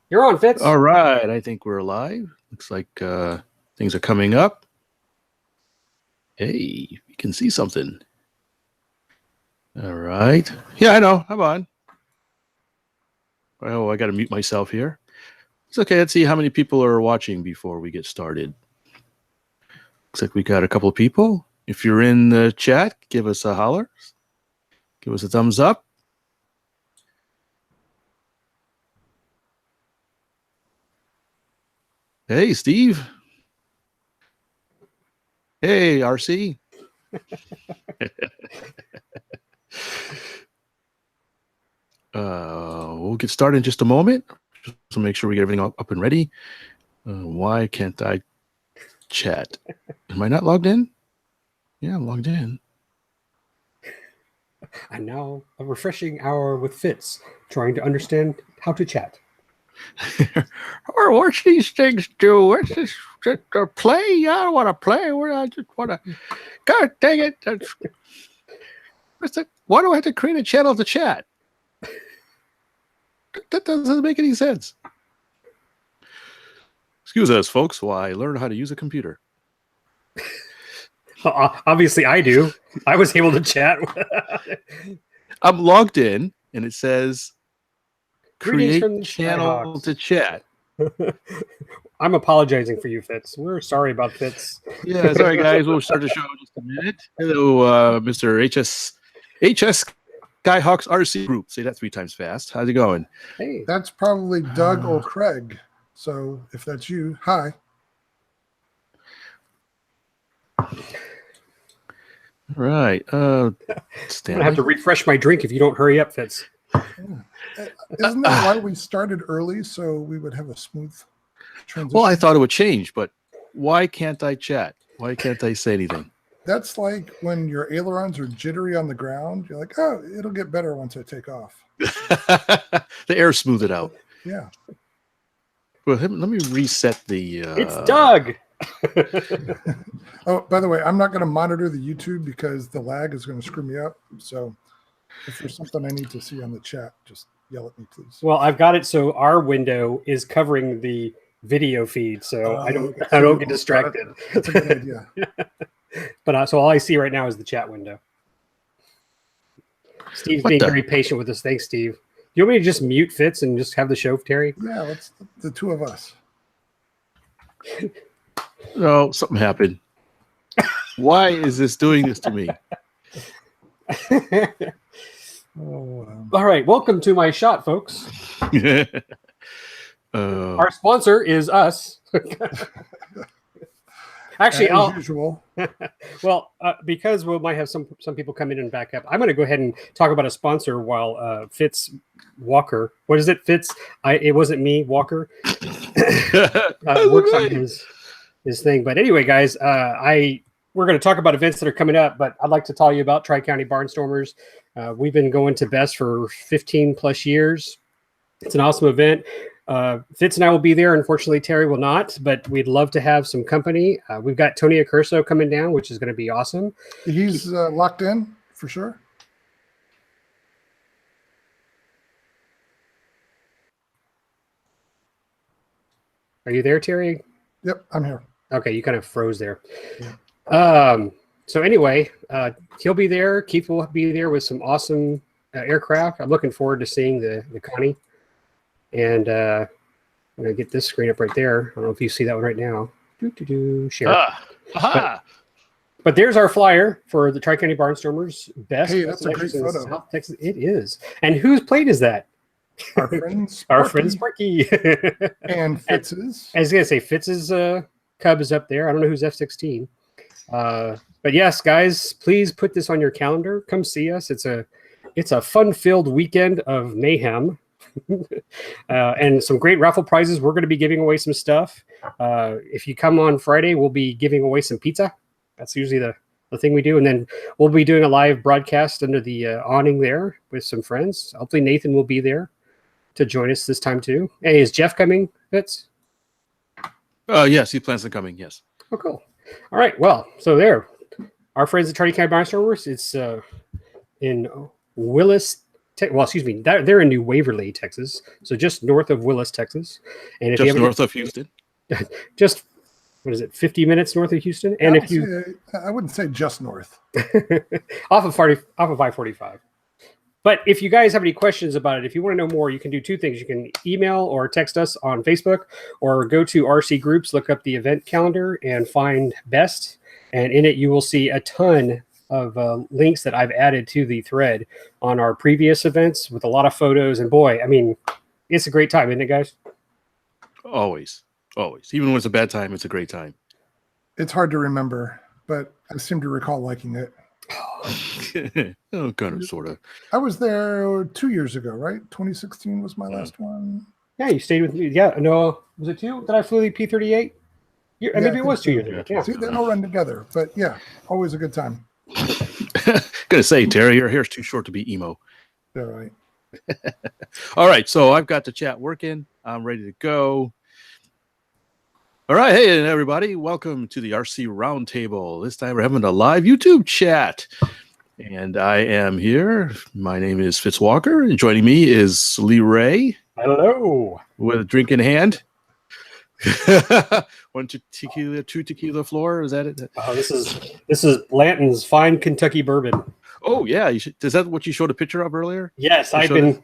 You're on, Fitz. All right. I think we're live. Looks like things are coming up. Hey, you can see something. All right. Yeah, I know. I'm on. Oh, I got to mute myself here. It's okay. Let's see how many people are watching before we get started. Looks like we got a couple of people. If you're in the chat, give us a holler. Give us a thumbs up. Hey, Steve. Hey, RC. We'll get started in just a moment. Just to make sure we get everything up and ready. Why can't I chat? Am I not logged in? Yeah, I'm logged in. And now a refreshing hour with Fitz, trying to understand how to chat. Or what's these things do? What's this? Play? I don't want to play. I just want to. God dang it! Why do I have to create a channel to chat? That doesn't make any sense. Excuse us, folks, while I learn how to use a computer. Obviously, I do. I was able to chat. I'm logged in, and it says Greetings create from channel to chat. I'm apologizing for you, Fitz. We're sorry about Fitz. Yeah, sorry, guys. We'll start the show in just a minute. Hello, Mr. HS Skyhawks RC Group. Say that 3 times fast. How's it going? Hey. That's probably Doug or Craig. So if that's you, hi. Right. I'm gonna have to refresh my drink if you don't hurry up, Fitz. Isn't that why we started early, so we would have a smooth transition? Well, I thought it would change, but why can't I chat? Why can't I say anything? That's like when your ailerons are jittery on the ground. You're like, oh, it'll get better once I take off. The air smooth it out. Yeah. Well, let me reset the... It's Doug! Oh, by the way, I'm not going to monitor the YouTube because the lag is going to screw me up. So if there's something I need to see on the chat, just yell at me, please. Well, I've got it so our window is covering the video feed, so I don't get distracted. That's a good idea. But so all I see right now is the chat window. Steve's being very patient with us. Thanks, Steve. You want me to just mute Fitz and just have the show, Terry? Yeah, let's the two of us. No, something happened. Why is this doing this to me? All right, welcome to my shot, folks. Our sponsor is us. Actually, as usual. Well, because we might have some people come in and back up, I'm going to go ahead and talk about a sponsor while Fitz Walker. What is it, Fitz? It wasn't me, Walker. Works on his thing. But anyway, guys, we're going to talk about events that are coming up. But I'd like to tell you about Tri-County Barnstormers. We've been going to Best for 15 plus years. It's an awesome event. Fitz and I will be there. Unfortunately, Terry will not, but we'd love to have some company. We've got Tony Accurso coming down, which is going to be awesome. He's locked in for sure. Are you there, Terry? Yep, I'm here. Okay, you kind of froze there. Yeah. So anyway, he'll be there. Keith will be there with some awesome aircraft. I'm looking forward to seeing the Connie. And I'm going to get this screen up right there. I don't know if you see that one right now. Share. But there's our flyer for the Tri-County Barnstormers Best. Hey, that's a great photo. South Texas. It is. And whose plate is that? Our friend Sparky. Our friend Sparky. And Fitz's. I was going to say Fitz's Cub is up there. I don't know who's F-16. But yes, guys, please put this on your calendar. Come see us. It's a fun-filled weekend of mayhem. And some great raffle prizes. We're going to be giving away some stuff. If you come on Friday, we'll be giving away some pizza. That's usually the thing we do. And then we'll be doing a live broadcast under the awning there with some friends. Hopefully Nathan will be there to join us this time too. Hey, is Jeff coming, Fitz? Yes, he plans on coming, yes. Oh, cool. All right, well, so there. Our friends at Tri-County Barnstormers, it's in Willis, excuse me, they're in New Waverly, Texas, so just north of Willis, Texas, and if Just you ever north of Houston. just what is it, 50 minutes north of Houston? And if you, I wouldn't say just north. off of I-45. But if you guys have any questions about it, if you want to know more, you can do two things. You can email or text us on Facebook, or go to RC Groups, look up the event calendar, and find Best. And in it, you will see a ton of links that I've added to the thread on our previous events with a lot of photos. And boy, I mean, it's a great time, isn't it, guys? Always. Even when it's a bad time, it's a great time. It's hard to remember, but I seem to recall liking it. Oh, kind of, sort of. I was there 2 years ago, right? 2016 was my last one. Yeah, you stayed with me. Yeah, no, was it 2 that I flew the P-38? Maybe it was 2 years ago. Yeah. See, they all run together, but yeah, always a good time. Gonna say, Terry, your hair's too short to be emo. All right. All right, so I've got the chat working. I'm ready to go. All right, hey everybody, welcome to the RC Roundtable. This time we're having a live YouTube chat, and I am here. My name is Fitz Walker, and joining me is Lee Ray. Hello. With a drink in hand. 1 tequila, 2 tequila floor. Is that it? Oh, this is Blanton's fine Kentucky bourbon. Oh yeah, is that what you showed a picture of earlier? Yes, I've been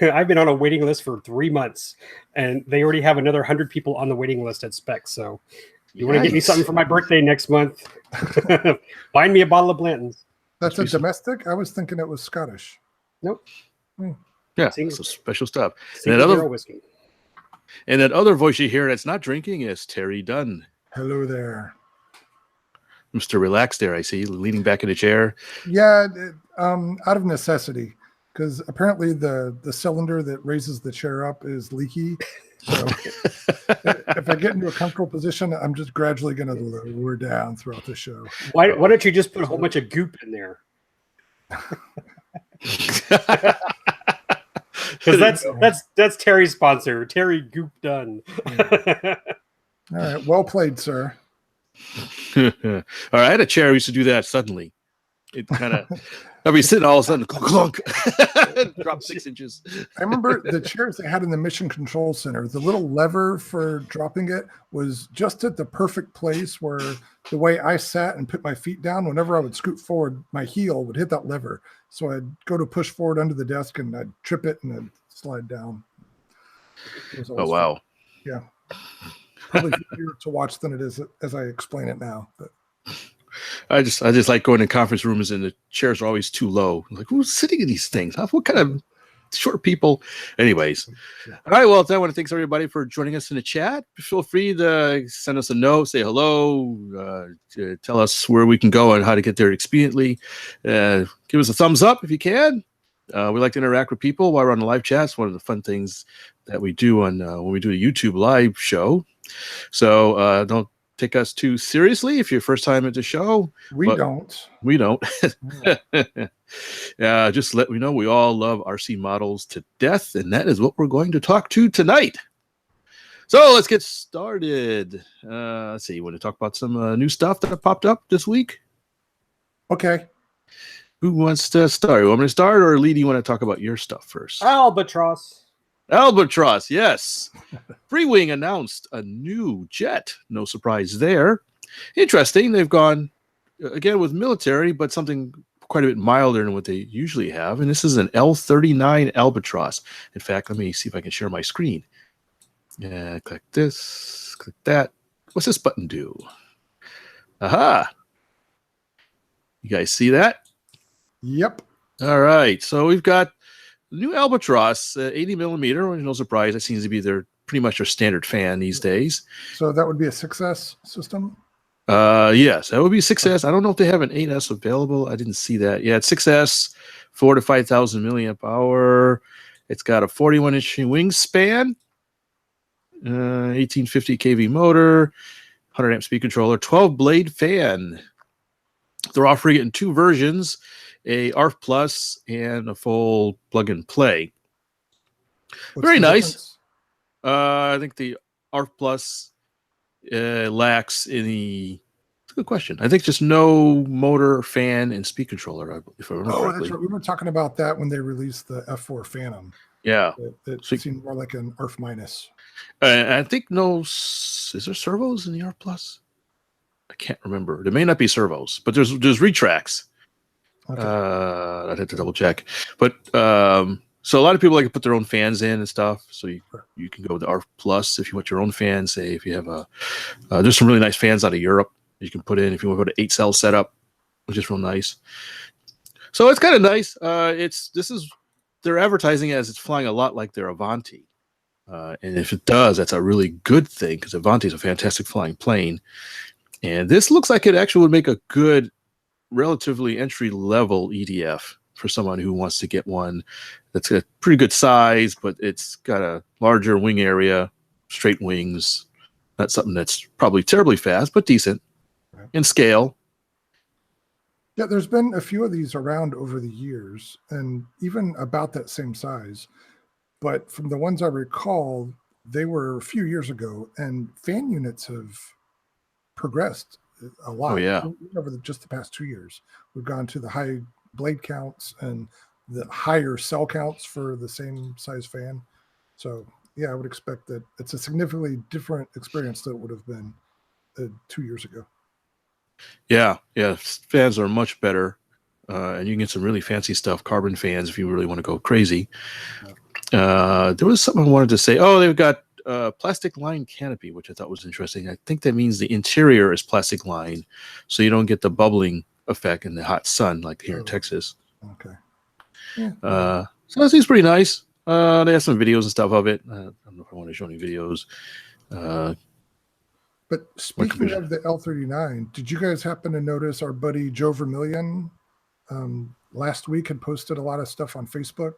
I've been on a waiting list for 3 months, and they already have another 100 people on the waiting list at Specs. So, you want to get me something for my birthday next month? Find me a bottle of Blanton's. That's a domestic. I was thinking it was Scottish. Nope. Yeah, some special stuff. And that other voice you hear that's not drinking is Terry Dunn. Hello there. Mr. Relaxed there, I see, leaning back in a chair. Yeah, out of necessity, because apparently the cylinder that raises the chair up is leaky. So if I get into a comfortable position, I'm just gradually going to lower down throughout the show. Why don't you just put a whole bunch of goop in there? Because that's Terry's sponsor, Terry Goop Dunn. All right, well played, sir. All right, I had a chair. I used to do that suddenly. It kind of, I'd be sitting all of a sudden, clunk, drop 6 inches. I remember the chairs they had in the Mission Control Center. The little lever for dropping it was just at the perfect place where the way I sat and put my feet down, whenever I would scoot forward, my heel would hit that lever. So I'd go to push forward under the desk and I'd trip it and I'd slide down. Oh, wow. Fun. Yeah. Probably easier to watch than it is as I explain it now. But I just like going to conference rooms and the chairs are always too low. I'm like, who's sitting in these things? What kind of short people? Anyways. All right, well, I want to thank everybody for joining us in the chat. Feel free to send us a note, say hello, tell us where we can go and how to get there expediently. Give us a thumbs up if you can. We like to interact with people while we're on the live chat. It's one of the fun things that we do on when we do a YouTube live show. So don't take us too seriously if you're first time at the show. We don't. Just let me know we all love RC models to death, and that is what we're going to talk to tonight. So let's get started. Let's see. You want to talk about some new stuff that have popped up this week? Okay. Who wants to start? You want me to start, or Lee, do you want to talk about your stuff first? Albatross, yes. Freewing announced a new jet. No surprise there. Interesting. They've gone, again, with military, but something quite a bit milder than what they usually have. And this is an L-39 Albatross. In fact, let me see if I can share my screen. Click this, click that. What's this button do? Aha. You guys see that? Yep. All right. So we've got the new Albatross, 80 millimeter. No surprise. That seems to be pretty much their standard fan these days. So that would be a 6S system? Yes, that would be 6S. I don't know if they have an 8S available. I didn't see that. Yeah, it's 6S, 4 to 5,000 milliamp hour. It's got a 41-inch wingspan, 1850 kV motor, 100 amp speed controller, 12-blade fan. They're offering it in 2 versions, a ARF Plus and a full plug-and-play. Very nice. I think the ARF Plus lacks any good question. I think just no motor, fan, and speed controller, if I remember correctly. That's right. We were talking about that when they released the F4 Phantom. Yeah. It seemed more like an ARF minus. I think is there servos in the R Plus? I can't remember. There may not be servos, but there's retracts. Okay. I'd have to double check. But so a lot of people like to put their own fans in and stuff. So you can go with the R Plus if you want your own fans. Say if you have there's some really nice fans out of Europe you can put in if you want to go to 8-cell setup, which is real nice. So it's kind of nice. They're advertising as it's flying a lot like their Avanti. And if it does, that's a really good thing because Avanti is a fantastic flying plane. And this looks like it actually would make a good, relatively entry-level EDF for someone who wants to get one that's a pretty good size, but it's got a larger wing area, straight wings. Not something that's probably terribly fast, but decent in scale. Yeah, there's been a few of these around over the years, and even about that same size. But from the ones I recall, they were a few years ago, and fan units have progressed a lot. Oh, yeah. Over just the past 2 years. We've gone to the high blade counts and the higher cell counts for the same size fan. So, yeah, I would expect that it's a significantly different experience than it would have been 2 years ago. Yeah. Fans are much better. And you can get some really fancy stuff, carbon fans, if you really want to go crazy. There was something I wanted to say. Oh, they've got plastic line canopy, which I thought was interesting. I think that means the interior is plastic line, so you don't get the bubbling effect in the hot sun like here in Texas. Okay. Yeah. So that seems pretty nice. They have some videos and stuff of it. I don't know if I want to show any videos. But speaking of the L39, did you guys happen to notice our buddy Joe Vermillion last week had posted a lot of stuff on Facebook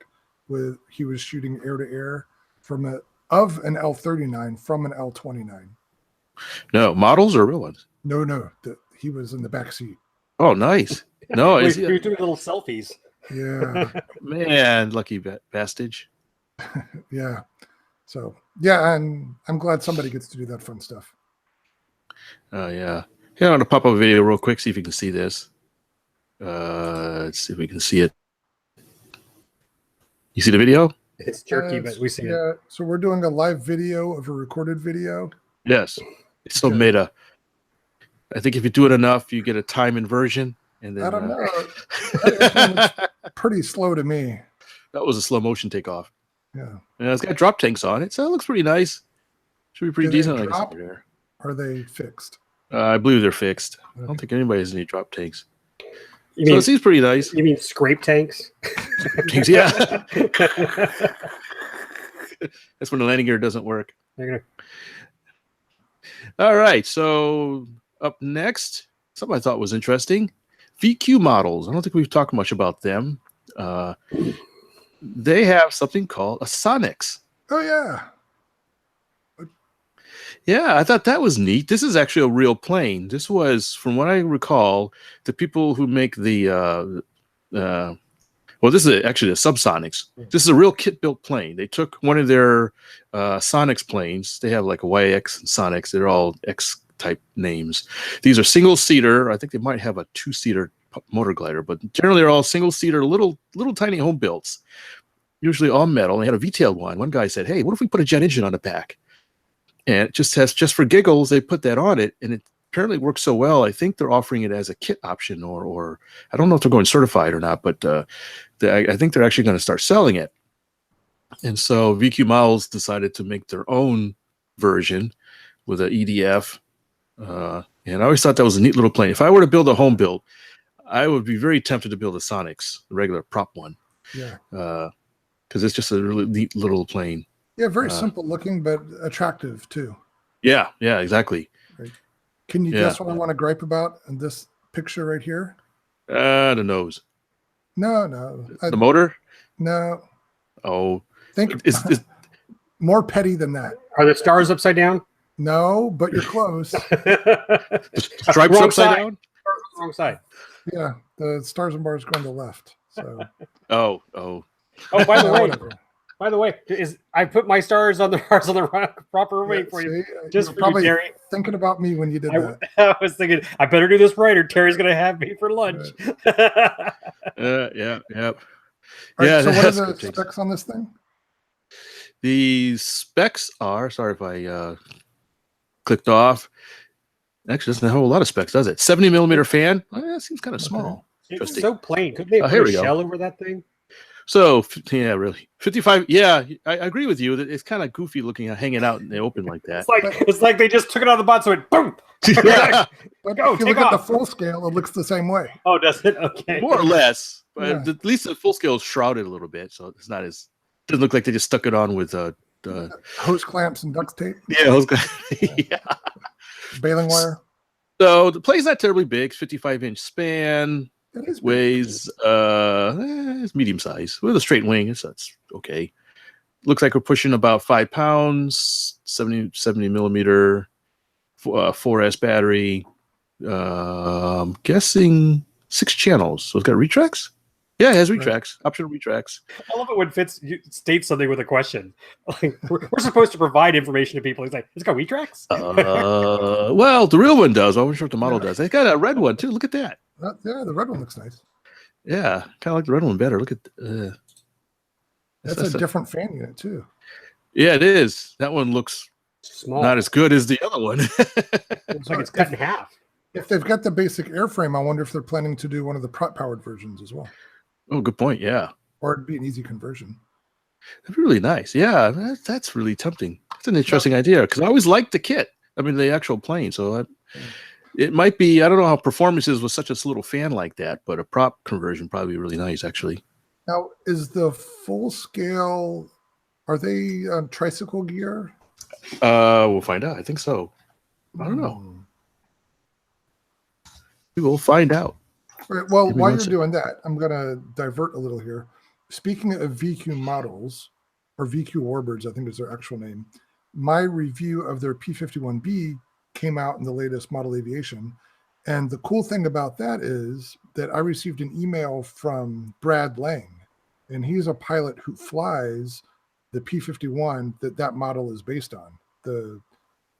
he was shooting air to air of an L39 from an L29. No, models or real ones? No. He was in the back seat. Oh, nice. No, he was doing little selfies. Yeah. Man, lucky bastage. Yeah. So, yeah, and I'm glad somebody gets to do that fun stuff. Oh, yeah. Here, I'm going to pop up a video real quick, see if you can see this. Let's see if we can see it. You see the video? It's jerky, but we see it. Yeah, so we're doing a live video of a recorded video. Yes. It's still meta. I think if you do it enough, you get a time inversion. And then, I don't know. That pretty slow to me. That was a slow motion takeoff. Yeah. And it's got drop tanks on it, so it looks pretty nice. Should be pretty decent. Drop, or are they fixed? I believe they're fixed. Okay. I don't think anybody has any drop tanks. So it seems pretty nice. You mean scrape tanks? Tanks, yeah. That's when the landing gear doesn't work. All right. So up next, something I thought was interesting. VQ models. I don't think we've talked much about them. They have something called a Sonix. Oh, yeah. Yeah, I thought that was neat. This is actually a real plane. This was, from what I recall, the people who make the this is actually the Subsonics. This is a real kit-built plane. They took one of their Sonix planes. They have like a YX and Sonix. They're all X-type names. These are single-seater. I think they might have a two-seater motor glider, but generally they're all single-seater, little tiny home builds, usually all metal. They had a V-tailed one. One guy said, "Hey, what if we put a jet engine on the back?" And it just for giggles, they put that on it, and it apparently works so well. I think they're offering it as a kit option, or I don't know if they're going certified or not, but I think they're actually going to start selling it. And so VQ Models decided to make their own version with an EDF. And I always thought that was a neat little plane. If I were to build a home build, I would be very tempted to build a Sonix, the regular prop one. Yeah. Because it's just a really neat little plane. Yeah, very simple looking, but attractive too. Yeah, exactly. Right. Can you guess what I want to gripe about in this picture right here? The nose. No. The motor? No. Oh. Think more petty than that. Are the stars upside down? No, but you're close. Stripes upside down? Wrong side. Yeah, the stars and bars go on the left. So. Oh. Oh, by the way, By the way, I put my stars on the proper way for you. Just you were for probably you, Terry. thinking about me when you did that. I was thinking, I better do this right, or Terry's going to have me for lunch. Yeah. All right, so what are the specs on this thing? The specs are, sorry if I clicked off. Actually, doesn't have a whole lot of specs, does it? 70 millimeter fan. That seems kind of small. It's so plain. Couldn't they put a shell over that thing? So, yeah, really. 55. Yeah, I agree with you that it's kind of goofy looking, hanging out in the open like that. It's like they just took it out of the box and went boom. Yeah. But if you look at the full scale, it looks the same way. Oh, does it? Okay. More or less. But at least the full scale is shrouded a little bit, so it's not as, doesn't look like they just stuck it on with hose clamps and duct tape. Yeah, hose clamps. Yeah. Baling wire. So the play's not terribly big, 55-inch span. It is weighs it's medium size with a straight wing. That's okay. Looks like we're pushing about 5 pounds, 70 millimeter 4S battery. I'm guessing 6 channels. So it's got retracts. Yeah, it has retracts, optional retracts. I love it when Fitz states something with a question. Like we're supposed to provide information to people. He's like, it's got retracts? Well, the real one does. I wasn't sure what the model does. They got a red one too. Look at that. Yeah, the red one looks nice. Yeah, kind of like the red one better. Look at that's a different fan unit too. Yeah, it is. That one looks small, not as good as the other one. Looks like it's cut in half. If they've got the basic airframe, I wonder if they're planning to do one of the prop powered versions as well. Oh, good point. Yeah, or it'd be an easy conversion. That'd be really nice. Yeah, that's really tempting. It's an interesting idea because I always liked the kit. I mean, the actual plane. So it might be. I don't know how performance is with such a little fan like that, but a prop conversion probably be really nice, actually. Now, is the full scale? Are they tricycle gear? We'll find out. I think so. I don't know. We will find out. Right, well, while you're doing that, I'm going to divert a little here. Speaking of VQ models, or VQ Warbirds, I think is their actual name, my review of their P-51B came out in the latest Model Aviation. And the cool thing about that is that I received an email from Brad Lang, and he's a pilot who flies the P-51 that model is based on, the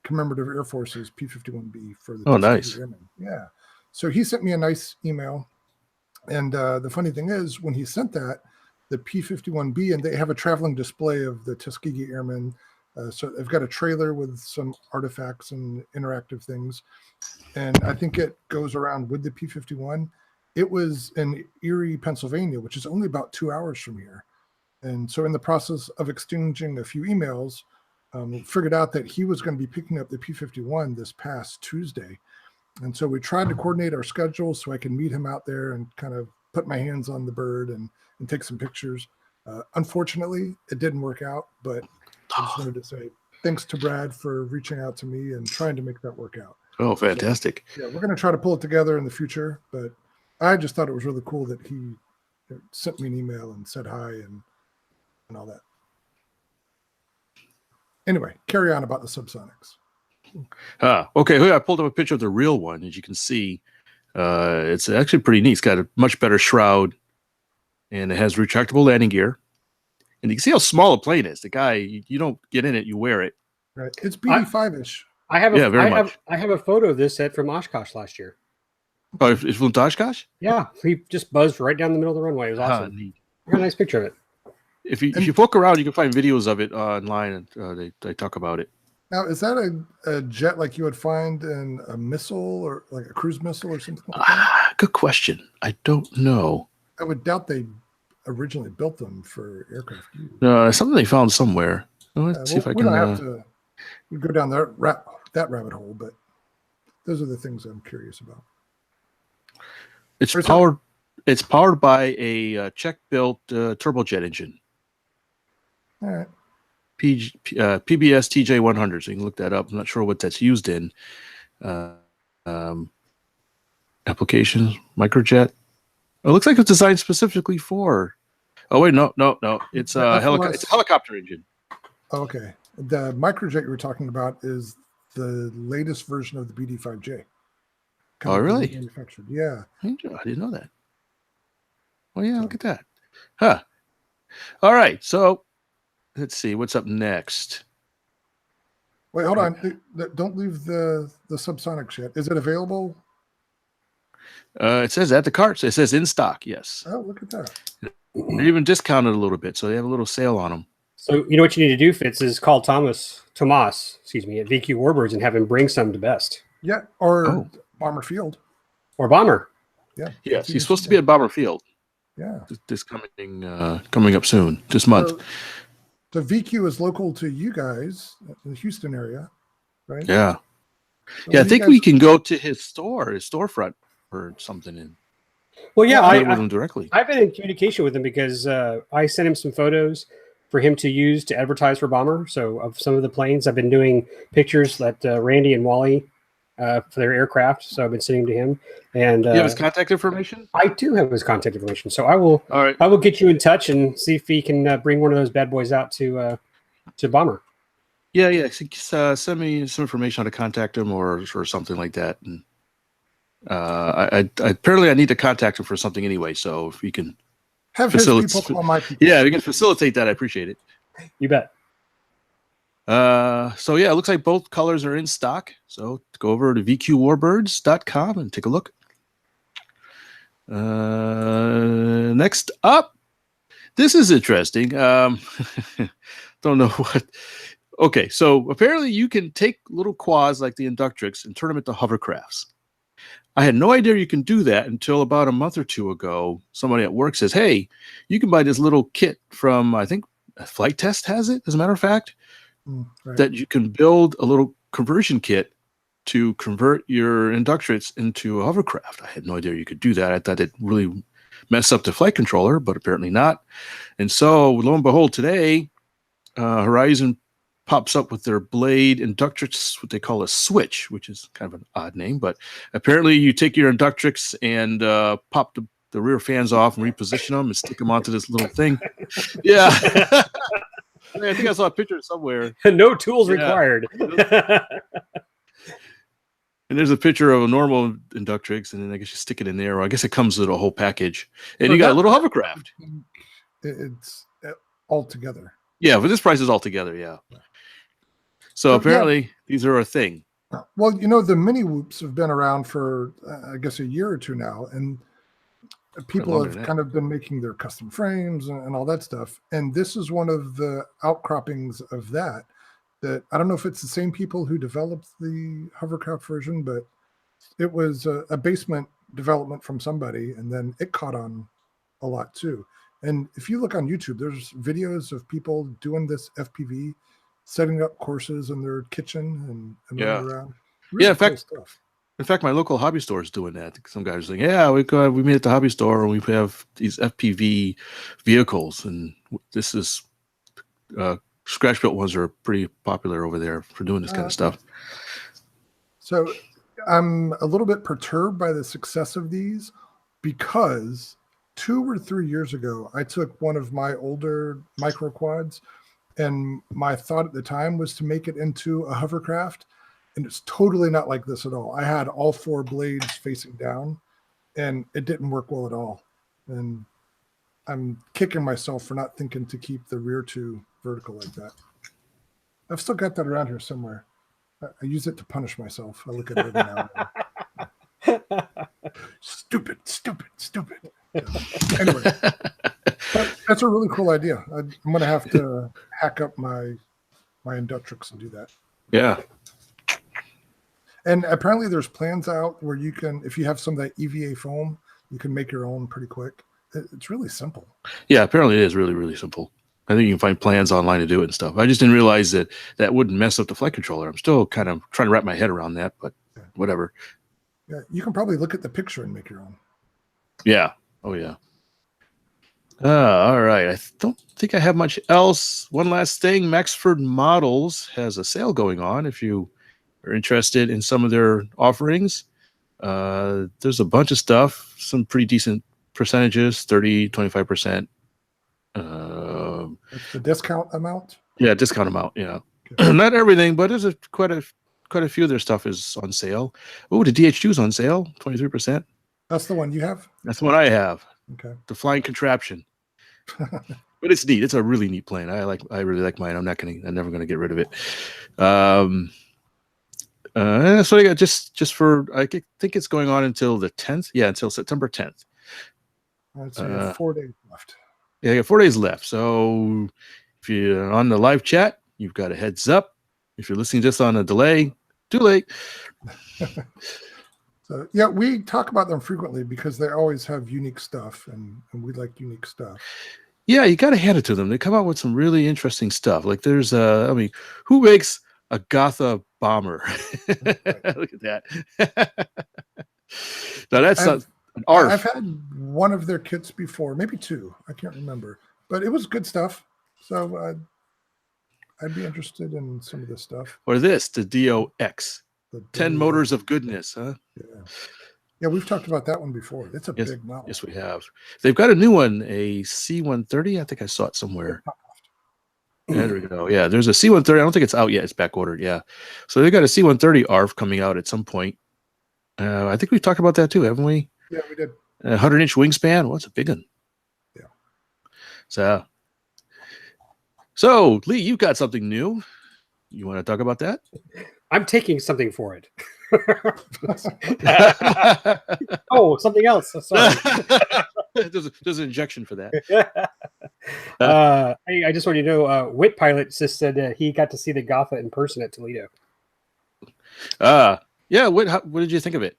Commemorative Air Force's P-51B for the nice. Airmen. Yeah. So he sent me a nice email. And the funny thing is, when he sent that, the P-51B, and they have a traveling display of the Tuskegee Airmen. So they've got a trailer with some artifacts and interactive things. And I think it goes around with the P-51. It was in Erie, Pennsylvania, which is only about 2 hours from here. And so in the process of exchanging a few emails, figured out that he was going to be picking up the P-51 this past Tuesday. And so we tried to coordinate our schedule so I can meet him out there and kind of put my hands on the bird and take some pictures. Unfortunately, it didn't work out, but I just wanted to say thanks to Brad for reaching out to me and trying to make that work out. Oh, fantastic. So, yeah, we're going to try to pull it together in the future, but I just thought it was really cool that he sent me an email and said hi and all that. Anyway, carry on about the subsonics. Okay, here I pulled up a picture of the real one. As you can see, it's actually pretty neat. It's got a much better shroud, and it has retractable landing gear. And you can see how small a plane is. The guy, you don't get in it, you wear it. Right, it's BD5-ish. I have a photo of this set from Oshkosh last year. Oh, it's from Oshkosh? Yeah, he just buzzed right down the middle of the runway. It was awesome. I got a nice picture of it. If you poke around, you can find videos of it online, and they talk about it. Now, is that a jet like you would find in a missile or like a cruise missile or something like that? Good question. I don't know. I would doubt they originally built them for aircraft use. No, something they found somewhere. Let's see if I can. We don't have to go down that rabbit hole, but those are the things I'm curious about. It's powered. It's powered by a Czech-built turbojet engine. All right. PBS TJ100, so you can look that up. I'm not sure what that's used in. Applications, microjet. It looks like it's designed specifically for. Oh wait, no. It's a helicopter engine. Okay, the microjet you were talking about is the latest version of the BD5J. Oh, really? Manufactured, yeah. I didn't know that. Oh yeah, look at that. Huh. All right, so let's see what's up next. Wait, hold on. Don't leave the subsonic shit. Is it available? It says at the cart. It says in stock. Yes. Oh, look at that. They're even discounted a little bit, so they have a little sale on them. So you know what you need to do, Fitz, is call Tomas, at VQ Warbirds and have him bring some to Best. Yeah, or Bomber Field. Or Bomber. Yeah. Yes, he's supposed to be at Bomber Field. Yeah. This coming up soon, this month. So VQ is local to you guys in the Houston area, right? Yeah. So Yeah, I think we can go to his storefront or something in. Well, yeah, with him directly. I've been in communication with him because I sent him some photos for him to use to advertise for Bomber. So of some of the planes, I've been doing pictures that Randy and Wally for their aircraft. So I've been sending to him. And you have his contact information? I do have his contact information. So I will. All right. I will get you in touch and see if he can bring one of those bad boys out to Bomber. Yeah. Send me some information how to contact him or something like that. And apparently I need to contact him for something anyway. So if we can have his people call my people. Yeah, we can facilitate that. I appreciate it. You bet. So yeah, it looks like both colors are in stock. So go over to vqwarbirds.com and take a look. Next up, this is interesting. Don't know what. Okay, so apparently you can take little quads like the Inductrix and turn them into hovercrafts. I had no idea you can do that until about a month or two ago. Somebody at work says, hey, you can buy this little kit from, I think, Flight Test has it, as a matter of fact, right. that you can build a little conversion kit to convert your Inductrix into a hovercraft. I had no idea you could do that. I thought it really messed up the flight controller, but apparently not. And so, lo and behold, today, Horizon pops up with their Blade Inductrix, what they call a switch, which is kind of an odd name, but apparently you take your Inductrix and pop the rear fans off and reposition them and stick them onto this little thing. Yeah. I think I saw a picture somewhere. No tools required. And there's a picture of a normal Inductrix, and then I guess you stick it in there, or I guess it comes with a whole package. And you got a little hovercraft. It's all together. Yeah, but this price is all together, yeah. So apparently these are a thing. Well, you know, the mini whoops have been around for, I guess, a year or two now. And people have kind of been making their custom frames and all that stuff. And this is one of the outcroppings of that I don't know if it's the same people who developed the hovercraft version, but it was a basement development from somebody. And then it caught on a lot too. And if you look on YouTube, there's videos of people doing this FPV, setting up courses in their kitchen and running around. Really in fact, cool stuff. In fact, my local hobby store is doing that. Some guys are like, yeah, we meet at the hobby store and we have these FPV vehicles, and this is scratch built ones are pretty popular over there for doing this kind of stuff. So I'm a little bit perturbed by the success of these because 2 or 3 years ago, I took one of my older micro quads, and my thought at the time was to make it into a hovercraft. And it's totally not like this at all. I had all 4 blades facing down, and it didn't work well at all. And I'm kicking myself for not thinking to keep the rear 2 vertical like that. I've still got that around here somewhere. I use it to punish myself. I look at it every now and then. Stupid. So, anyway, that's a really cool idea. I'm going to have to hack up my Inductrix and do that. Yeah. And apparently there's plans out where you can, if you have some of that EVA foam, you can make your own pretty quick. It's really simple. Yeah, apparently it is really, really simple. I think you can find plans online to do it and stuff. I just didn't realize that wouldn't mess up the flight controller. I'm still kind of trying to wrap my head around that, but whatever. Yeah, you can probably look at the picture and make your own. Yeah. Oh, yeah. All right. I don't think I have much else. One last thing. Maxford Models has a sale going on. If you are interested in some of their offerings, there's a bunch of stuff, some pretty decent percentages, 30, 25%. That's the discount amount? Yeah, discount amount. Yeah. Okay. Not everything, but there's quite a few of their stuff is on sale. Oh, the DH2 is on sale, 23%. That's the one you have? That's the one I have. Okay. The flying contraption. But it's neat. It's a really neat plane. I really like mine. I'm never gonna get rid of it. So I got just for I think it's going on until the 10th. Yeah, until September 10th. Let's see, 4 days left. Yeah, I got 4 days left. So if you're on the live chat, you've got a heads up. If you're listening just on a delay, too late. So yeah, we talk about them frequently because they always have unique stuff, and we like unique stuff. Yeah, you got to hand it to them. They come out with some really interesting stuff. Like there's, who makes a Gotha bomber? Look at that. Now that's an ARF. I've had one of their kits before, maybe two. I can't remember, but it was good stuff. So I'd be interested in some of this stuff. Or this, the DOX. The 10 motors of goodness, huh? Yeah, we've talked about that one before. It's a Yes, big model. yes, we have. They've got a new one, a C-130. I think I saw it somewhere. There we go. Yeah, there's a C-130. I don't think it's out yet. It's back ordered. Yeah. So they got a C-130 ARF coming out at some point. I think we've talked about that too, haven't we? Yeah, we did. 100-inch wingspan. What's a big one? Yeah. So Lee, you've got something new. You want to talk about that? I'm taking something for it. Oh, something else. Sorry. There's an injection for that. I just want you to know, Wit Pilot just said he got to see the Gotha in person at Toledo. Yeah. What did you think of it?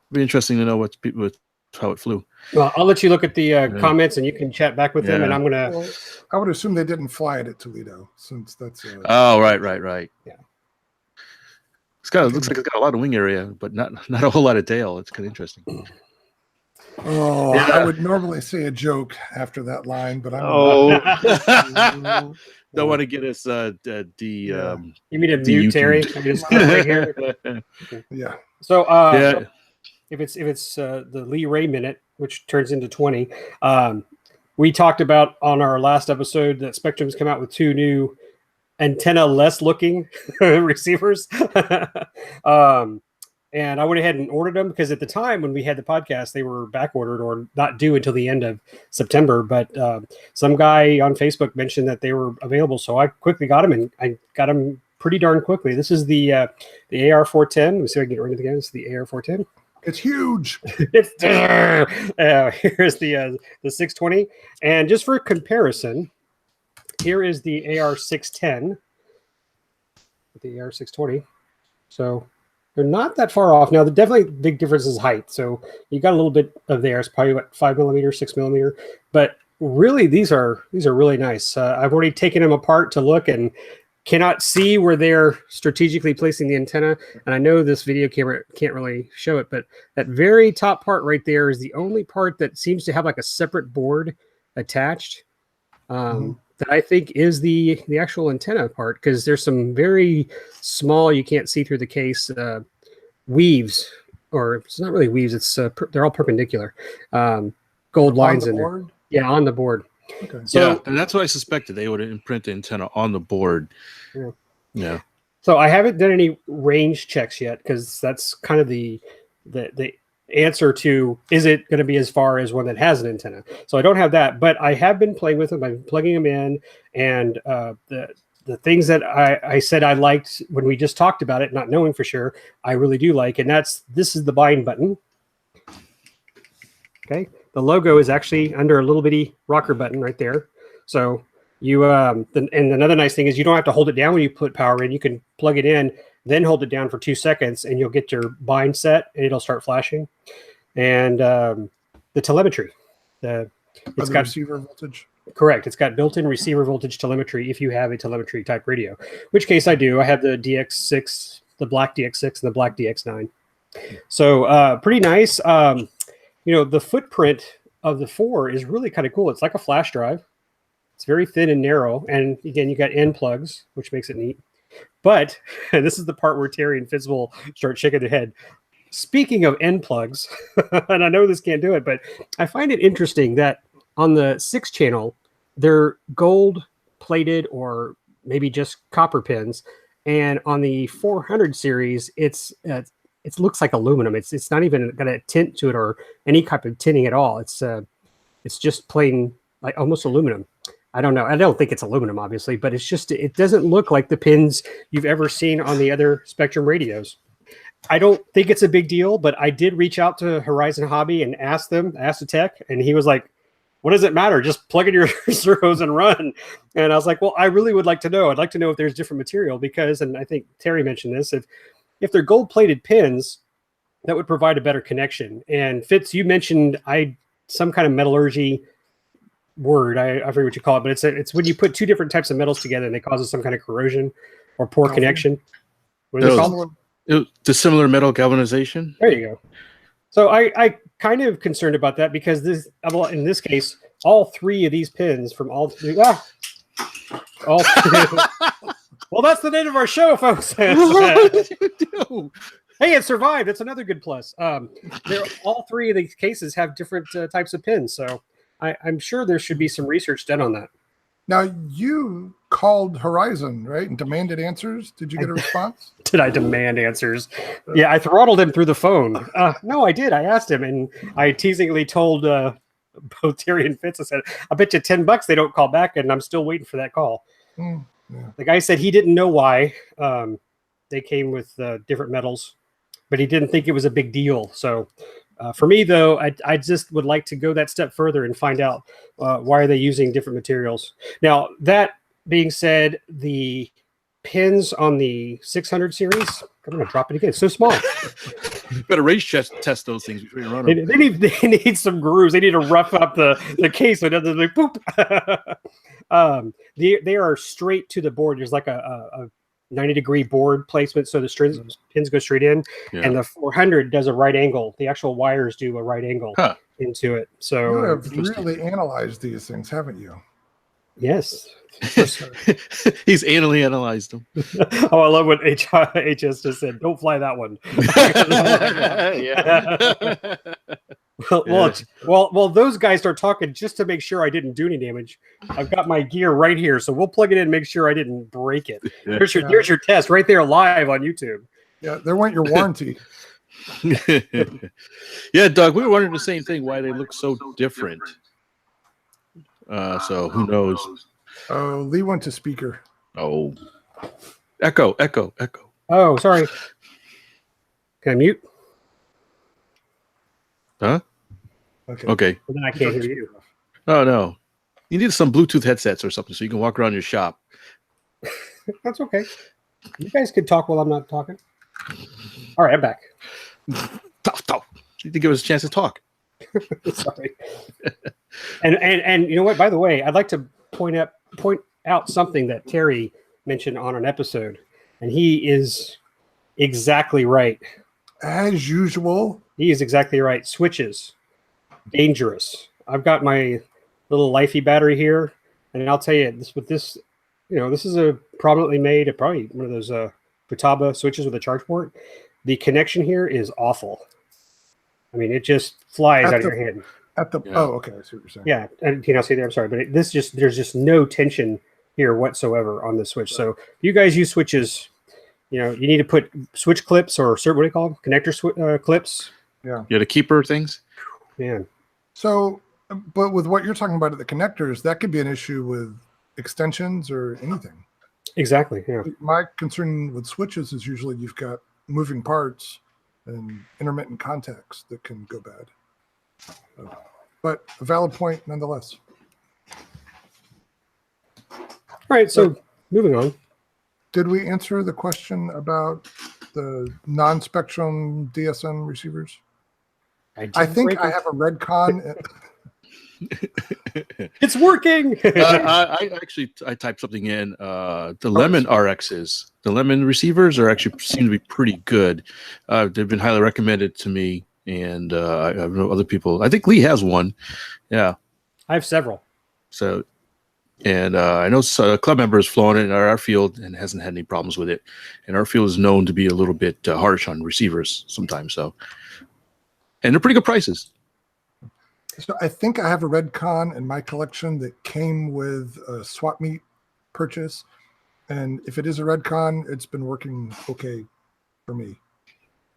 It'd be interesting to know how it flew. Well, I'll let you look at the comments, and you can chat back with them. And I'm gonna. Well, I would assume they didn't fly it at Toledo, since that's. Oh, right. Yeah. It looks like it's got a lot of wing area, but not a whole lot of tail. It's kind of interesting. Oh, yeah. I would normally say a joke after that line, but I'm. Don't want to get us you mean to mute Terry? I just right here. Yeah. So if it's the Lee Ray minute, which turns into 20, we talked about on our last episode that Spectrum's come out with 2 new antenna less looking receivers. And I went ahead and ordered them because at the time when we had the podcast, they were back ordered or not due until the end of September. But some guy on Facebook mentioned that they were available. So I quickly got them, and I got them pretty darn quickly. This is the AR410. Let me see if I can get rid of it again. It's the AR410. It's huge. Here's the 620. And just for comparison, here is the AR610, the AR620. So they're not that far off. Now, the definitely big difference is height. So you got a little bit of there. It's probably what, 5 millimeter, 6 millimeter. But really, these are really nice. I've already taken them apart to look and cannot see where they're strategically placing the antenna. And I know this video camera can't really show it, but that very top part right there is the only part that seems to have like a separate board attached. That I think is the actual antenna part, because there's some very small, you can't see through the case, weaves, or it's not really weaves, it's they're all perpendicular, gold lines in there. Yeah, on the board. Okay. So, and that's what I suspected. They would imprint the antenna on the board. Yeah. So I haven't done any range checks yet, because that's kind of the answer to, is it going to be as far as one that has an antenna? So I don't have that, but I have been playing with them. I've been plugging them in, and the things that I said I liked when we just talked about it, not knowing for sure, I really do like, and this is the bind button. Okay, the logo is actually under a little bitty rocker button right there. So you and another nice thing is you don't have to hold it down when you put power in. You can plug it in, then hold it down for 2 seconds, and you'll get your bind set, and it'll start flashing. And the telemetry, it's got receiver voltage. Correct. It's got built-in receiver voltage telemetry if you have a telemetry type radio, which case I do. I have the DX6, the black DX6, and the black DX9. So pretty nice. The footprint of the 4 is really kind of cool. It's like a flash drive. It's very thin and narrow. And again, you got end plugs, which makes it neat. But, and this is the part where Terry and Fitz will start shaking their head. Speaking of end plugs, and I know this can't do it, but I find it interesting that on the 6 channel, they're gold plated or maybe just copper pins. And on the 400 series, it looks like aluminum. It's not even got a tint to it or any type of tinting at all. It's just plain like almost aluminum. I don't know. I don't think it's aluminum, obviously, but it's just, it doesn't look like the pins you've ever seen on the other Spectrum radios. I don't think it's a big deal, but I did reach out to Horizon Hobby and ask the tech, and he was like, what does it matter? Just plug in your servos and run. And I was like, well, I really would like to know. I'd like to know if there's different material because, and I think Terry mentioned this, if they're gold-plated pins, that would provide a better connection. And Fitz, you mentioned some kind of metallurgy word. I forget what you call it, but it's when you put two different types of metals together and they cause some kind of corrosion or poor connection. What is it called? Dissimilar metal galvanization. There you go. So I kind of concerned about that because in this case, all three of these pins from all three. Well, that's the name of our show, folks. What did you do? Hey, it survived. That's another good plus. All three of these cases have different types of pins, so I'm sure there should be some research done on that. Now, you called Horizon, right, and demanded answers. Did you get a response? Did I demand answers? Yeah, I throttled him through the phone. No, I did. I asked him, and I teasingly told both Terry and Fitz, I said, I bet you $10 they don't call back, and I'm still waiting for that call. Yeah. The guy said he didn't know why they came with different metals, but he didn't think it was a big deal. So for me, though, I just would like to go that step further and find out why are they using different materials. Now, that being said, the pins on the 600 series, I'm going to drop it again. It's so small. You better race test those things before you run them. They need some grooves. They need to rough up the case so it doesn't like boop. They are straight to the board. There's like a 90-degree board placement, so the pins go straight in, and the 400 does a right angle. The actual wires do a right angle into it. So you have really analyzed these things, haven't you? Yes. He's anally analyzed them. Oh, I love what HS just said. Don't fly that one. Well, those guys start talking just to make sure I didn't do any damage. I've got my gear right here, so we'll plug it in and make sure I didn't break it. Here's your test right there live on YouTube. Yeah, there went your warranty. Yeah, Doug, we were wondering the same thing, why they look so different. So who knows? Oh, Lee went to speaker. Oh, echo. Oh, sorry. Can I mute? Huh? Okay. Well, then I can't hear you. Oh, no. You need some Bluetooth headsets or something so you can walk around your shop. That's okay. You guys could talk while I'm not talking. All right, I'm back. You need to give us a chance to talk. Sorry. And you know what? By the way, I'd like to point out something that Terry mentioned on an episode, and he is exactly right. As usual. He is exactly right. Switches, dangerous. I've got my little Lifey battery here, and I'll tell you this is a prominently made, probably one of those Futaba switches with a charge port. The connection here is awful. I mean, it just flies out of your hand. Oh, okay. I see what you're saying. Yeah, and can I say that? I'm sorry, but there's just no tension here whatsoever on the switch. So if you guys use switches, you need to put switch clips or what do you call them? Connector clips. Yeah. The keeper things. Man. So, but with what you're talking about at the connectors, that could be an issue with extensions or anything. Exactly. Yeah. My concern with switches is usually you've got moving parts and intermittent contacts that can go bad. But a valid point nonetheless. All right, so moving on. Did we answer the question about the non-spectrum DSM receivers? I think I have a Redcon. It's working. I typed something in. The Lemon RXs, the Lemon receivers seem to be pretty good. They've been highly recommended to me, and I know other people. I think Lee has one. Yeah, I have several. So, and I know a club member has flown it in our field and hasn't had any problems with it. And our field is known to be a little bit harsh on receivers sometimes. So, and they're pretty good prices. So I think I have a Redcon in my collection that came with a swap meet purchase. And if it is a Redcon, it's been working okay for me.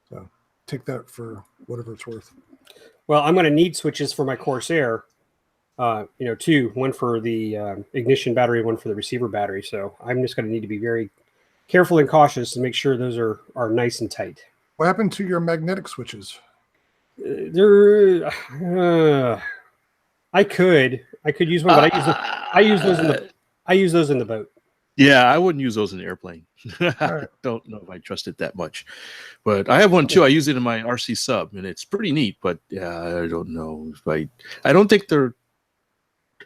So take that for whatever it's worth. Well, I'm going to need switches for my Corsair. two, one for the ignition battery, one for the receiver battery. So I'm just going to need to be very careful and cautious to make sure those are nice and tight. What happened to your magnetic switches? I could use one, but I use those in the boat. Yeah, I wouldn't use those in the airplane. I Right. don't know if I trust it that much. But I have one too. I use it in my RC sub, and it's pretty neat. But yeah, I don't know if I don't think they're.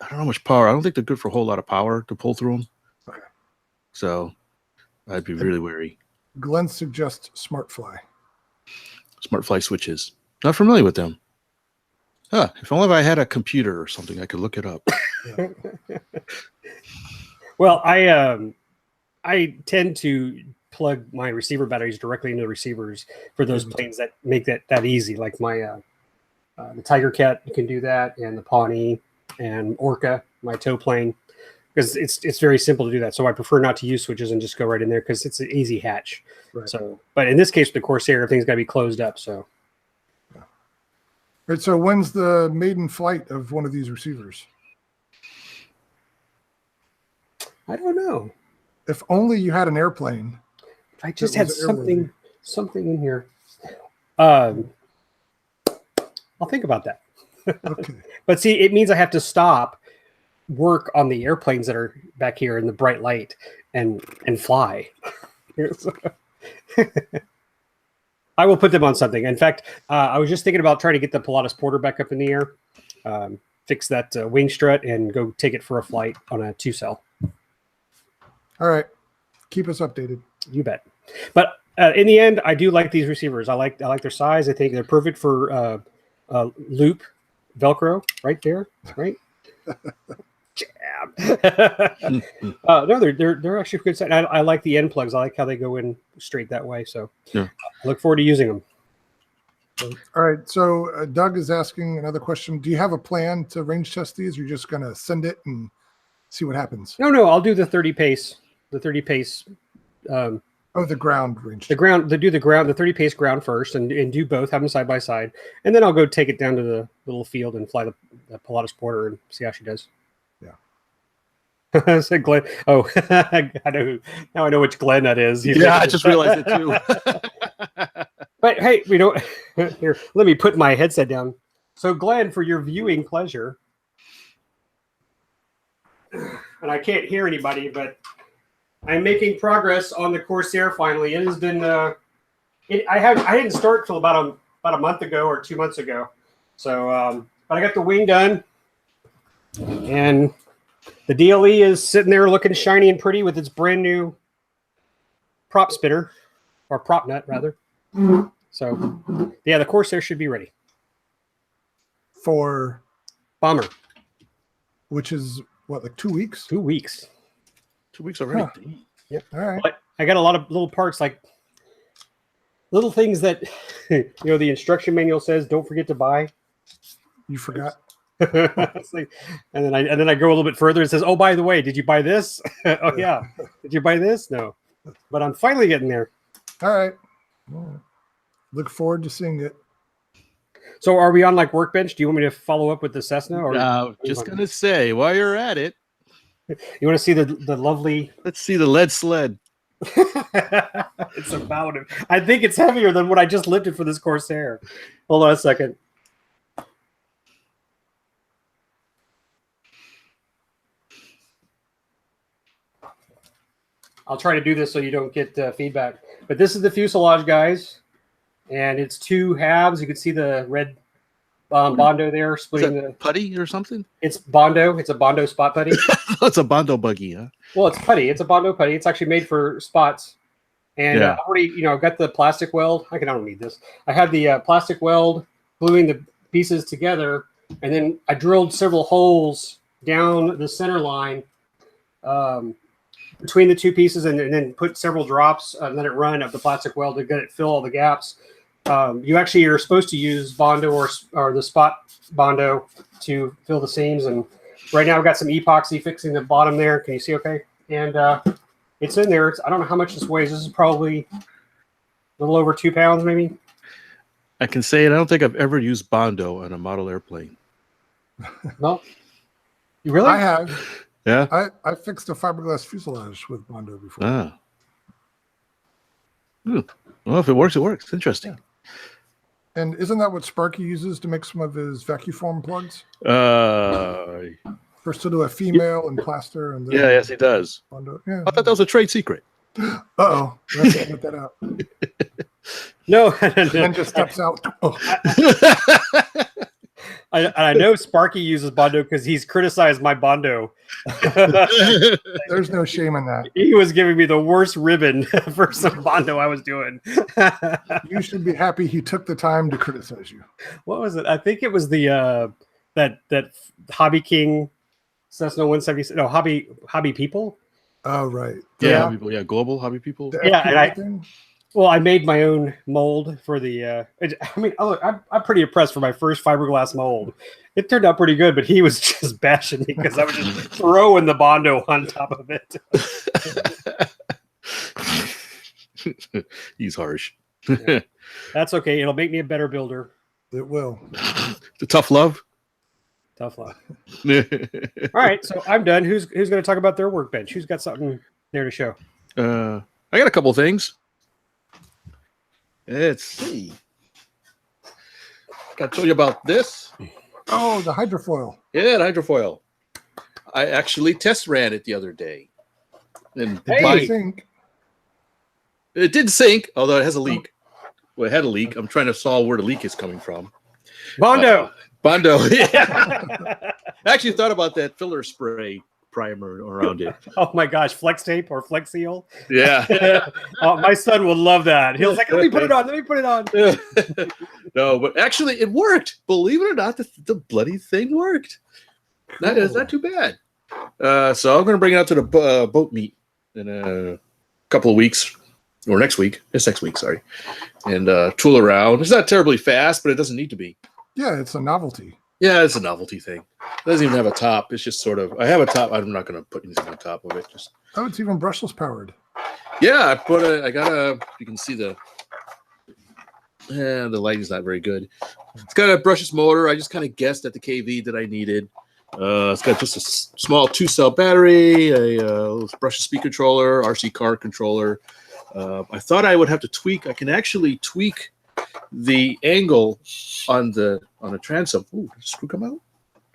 I don't know how much power. I don't think they're good for a whole lot of power to pull through them. Okay. So I'd be really wary. Glenn suggests SmartFly. SmartFly switches. Not familiar with them. If only I had a computer or something, I could look it up. Yeah. Well, I tend to plug my receiver batteries directly into the receivers for those planes that make that easy. Like my the Tiger Cat can do that, and the Pawnee and Orca, my tow plane, because it's very simple to do that. So I prefer not to use switches and just go right in there because it's an easy hatch. Right. So, but in this case, with the Corsair, everything's got to be closed up. So. Right. So when's the maiden flight of one of these receivers? I don't know. If only you had an airplane. If I just That had was something in here. I'll think about that. Okay. But see, it means I have to stop work on the airplanes that are back here in the bright light and fly. I will put them on something. In fact, I was just thinking about trying to get the Pilatus Porter back up in the air, fix that wing strut, and go take it for a flight on a 2-cell. All right. Keep us updated. You bet. But in the end, I do like these receivers. I like their size. I think they're perfect for loop Velcro right there. Right. Jam. No, they're actually good size. I like the end plugs. I like how they go in straight that way. So yeah. I look forward to using them. All right. So Doug is asking another question. Do you have a plan to range test these? Or you're just going to send it and see what happens? No, I'll do the 30 pace. The 30 pace. The ground range. The 30 pace ground first, and do both, have them side by side, and then I'll go take it down to the little field and fly the Pilatus Porter and see how she does. Yeah. Said Glenn. Oh, I know. Now I know which Glenn that is. I just realized it too. But hey, here. Let me put my headset down. So, Glenn, for your viewing pleasure, and I can't hear anybody, but I'm making progress on the Corsair finally. It has been. I didn't start till about a month ago or 2 months ago. So, but I got the wing done, and the DLE is sitting there looking shiny and pretty with its brand new prop spinner, or prop nut rather. So, yeah, the Corsair should be ready for bomber, which is what, like 2 weeks? 2 weeks. 2 weeks already. Huh. Yep. All right. But I got a lot of little parts, like little things that the instruction manual says don't forget to buy. You forgot. It's like, and then I go a little bit further. It says, "Oh, by the way, did you buy this? Oh yeah, did you buy this? No, but I'm finally getting there." All right. Look forward to seeing it. So, are we on like Workbench? Do you want me to follow up with the Cessna? Or just gonna say, while you're at it, you want to see the lovely? Let's see the lead sled. It's about it. I think it's heavier than what I just lifted for this Corsair. Hold on a second. I'll try to do this so you don't get feedback. But this is the fuselage, guys. And it's 2 halves. You can see the red Bondo there splitting the putty or something. It's Bondo. It's a Bondo spot putty. It's a Bondo buggy, huh? Well, it's putty. It's a Bondo putty. It's actually made for spots. And I already, I've got the plastic weld. I don't need this. I have the plastic weld gluing the pieces together, and then I drilled several holes down the center line between the 2 pieces, and then put several drops and let it run of the plastic weld to get it fill all the gaps. You actually are supposed to use Bondo or the spot Bondo to fill the seams. And right now I've got some epoxy fixing the bottom there. Can you see okay? And it's in there. I don't know how much this weighs. This is probably a little over 2 pounds, maybe. I can say it. I don't think I've ever used Bondo on a model airplane. No. You really? I have. Yeah. I fixed a fiberglass fuselage with Bondo before. Ah. Well, if it works, it works. Interesting. And isn't that what Sparky uses to make some of his vacuum plugs? First to do a female and plaster, and then yes, he does. Bondo. Yeah. I thought that was a trade secret. Uh-oh. Let's get that out. No. And just steps out. Oh. I know Sparky uses Bondo because he's criticized my Bondo. There's no shame in that. He was giving me the worst ribbon for some Bondo I was doing. You should be happy he took the time to criticize you. What was it? I think it was the that Hobby King Cessna 176. No, Hobby People. Oh, right. Yeah, hobby people, global hobby people. Yeah, and I made my own mold for the. I'm pretty impressed for my first fiberglass mold. It turned out pretty good, but he was just bashing me because I was just throwing the Bondo on top of it. He's harsh. Yeah. That's okay. It'll make me a better builder. It will. The tough love. Tough luck. All right, so I'm done. Who's going to talk about their workbench? Who's got something there to show? I got a couple things. Let's see. Got to tell you about this. Oh, the hydrofoil. Yeah, the hydrofoil. I actually test ran it the other day. And it did sink, although it has a leak. Well, it had a leak. I'm trying to solve where the leak is coming from. Bondo. Bondo. Yeah. I actually thought about that filler spray primer around it. Oh my gosh, Flex Tape or Flex Seal. Yeah. My son will love that. He'll like, let me put it on. Let me put it on. No, but actually it worked. Believe it or not, the bloody thing worked. That is not too bad. So I'm going to bring it out to the boat meet in a couple of weeks. Or next week. It's next week, sorry. And tool around. It's not terribly fast, but it doesn't need to be. Yeah, it's a novelty. Yeah, it's a novelty thing. It doesn't even have a top. It's just sort of. I have a top. I'm not going to put anything on top of it. Just. Oh, it's even brushless powered. Yeah, I got a. You can see the. The lighting's not very good. It's got a brushless motor. I just kind of guessed at the kV that I needed. It's got just a small 2-cell battery, a brushless speed controller, RC card controller. I thought I would have to tweak. I can actually tweak the angle on the transom. Ooh, did the screw come out?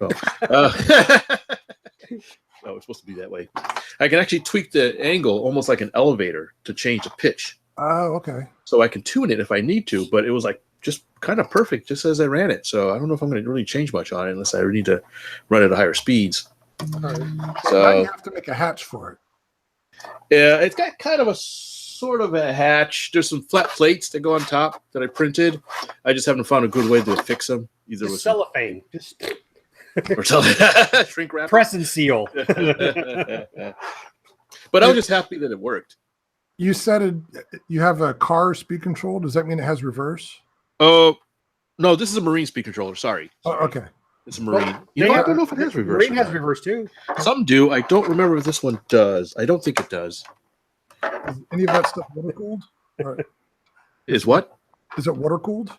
No. No, it's supposed to be that way. I can actually tweak the angle almost like an elevator to change the pitch. Oh, okay. So I can tune it if I need to, but it was like just kind of perfect just as I ran it. So I don't know if I'm going to really change much on it unless I need to run it at higher speeds. Right. So now you have to make a hatch for it. Yeah, it's got kind of a sort of a hatch. There's some flat plates that go on top that I printed. I just haven't found a good way to fix them. Either with cellophane, just or shrink wrap, press and seal. But I was just happy that it worked. You said you have a car speed control. Does that mean it has reverse? Oh, no, this is a marine speed controller. Sorry. Oh, okay. It's a marine. Well, I don't know if it has reverse. Marine has reverse too. Some do. I don't remember if this one does. I don't think it does. Is any of that stuff water cooled? Is what? Is it water cooled?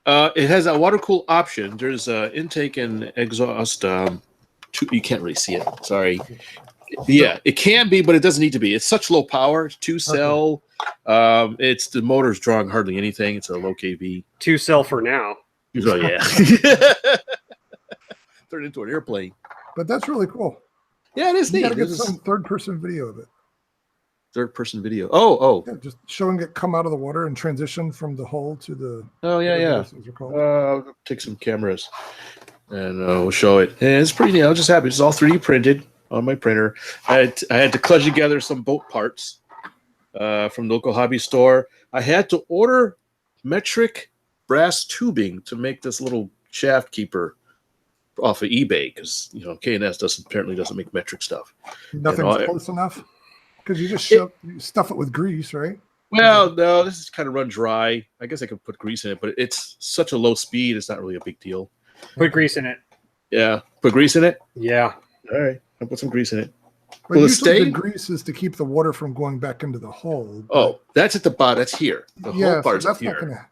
It has a water cool option. There's intake and exhaust. You can't really see it. Sorry. Yeah, it can be, but it doesn't need to be. It's such low power. It's 2-cell. Okay. It's the motor's drawing hardly anything. It's a low kV. 2-cell for now. Oh yeah. Turn it into an airplane. But that's really cool. Yeah, it is neat. You gotta get some third-person video of it. Third-person video. Oh. Yeah, just showing it come out of the water and transition from the hull to the. Oh yeah. I'll take some cameras and we'll show it. And it's pretty neat. I was just happy. It's all 3D printed on my printer. I had to clutch together some boat parts from the local hobby store. I had to order metric brass tubing to make this little shaft keeper off of eBay because K&S apparently doesn't make metric stuff. Nothing's close enough because you just stuff it with grease, right? Well, no, this is kind of run dry. I guess I could put grease in it, but it's such a low speed, it's not really a big deal. Put grease in it. Yeah, put grease in it. Yeah. All right, I'll put some grease in it. But usually the grease is to keep the water from going back into the hull. Oh, that's at the bottom. That's here. The whole part's up here.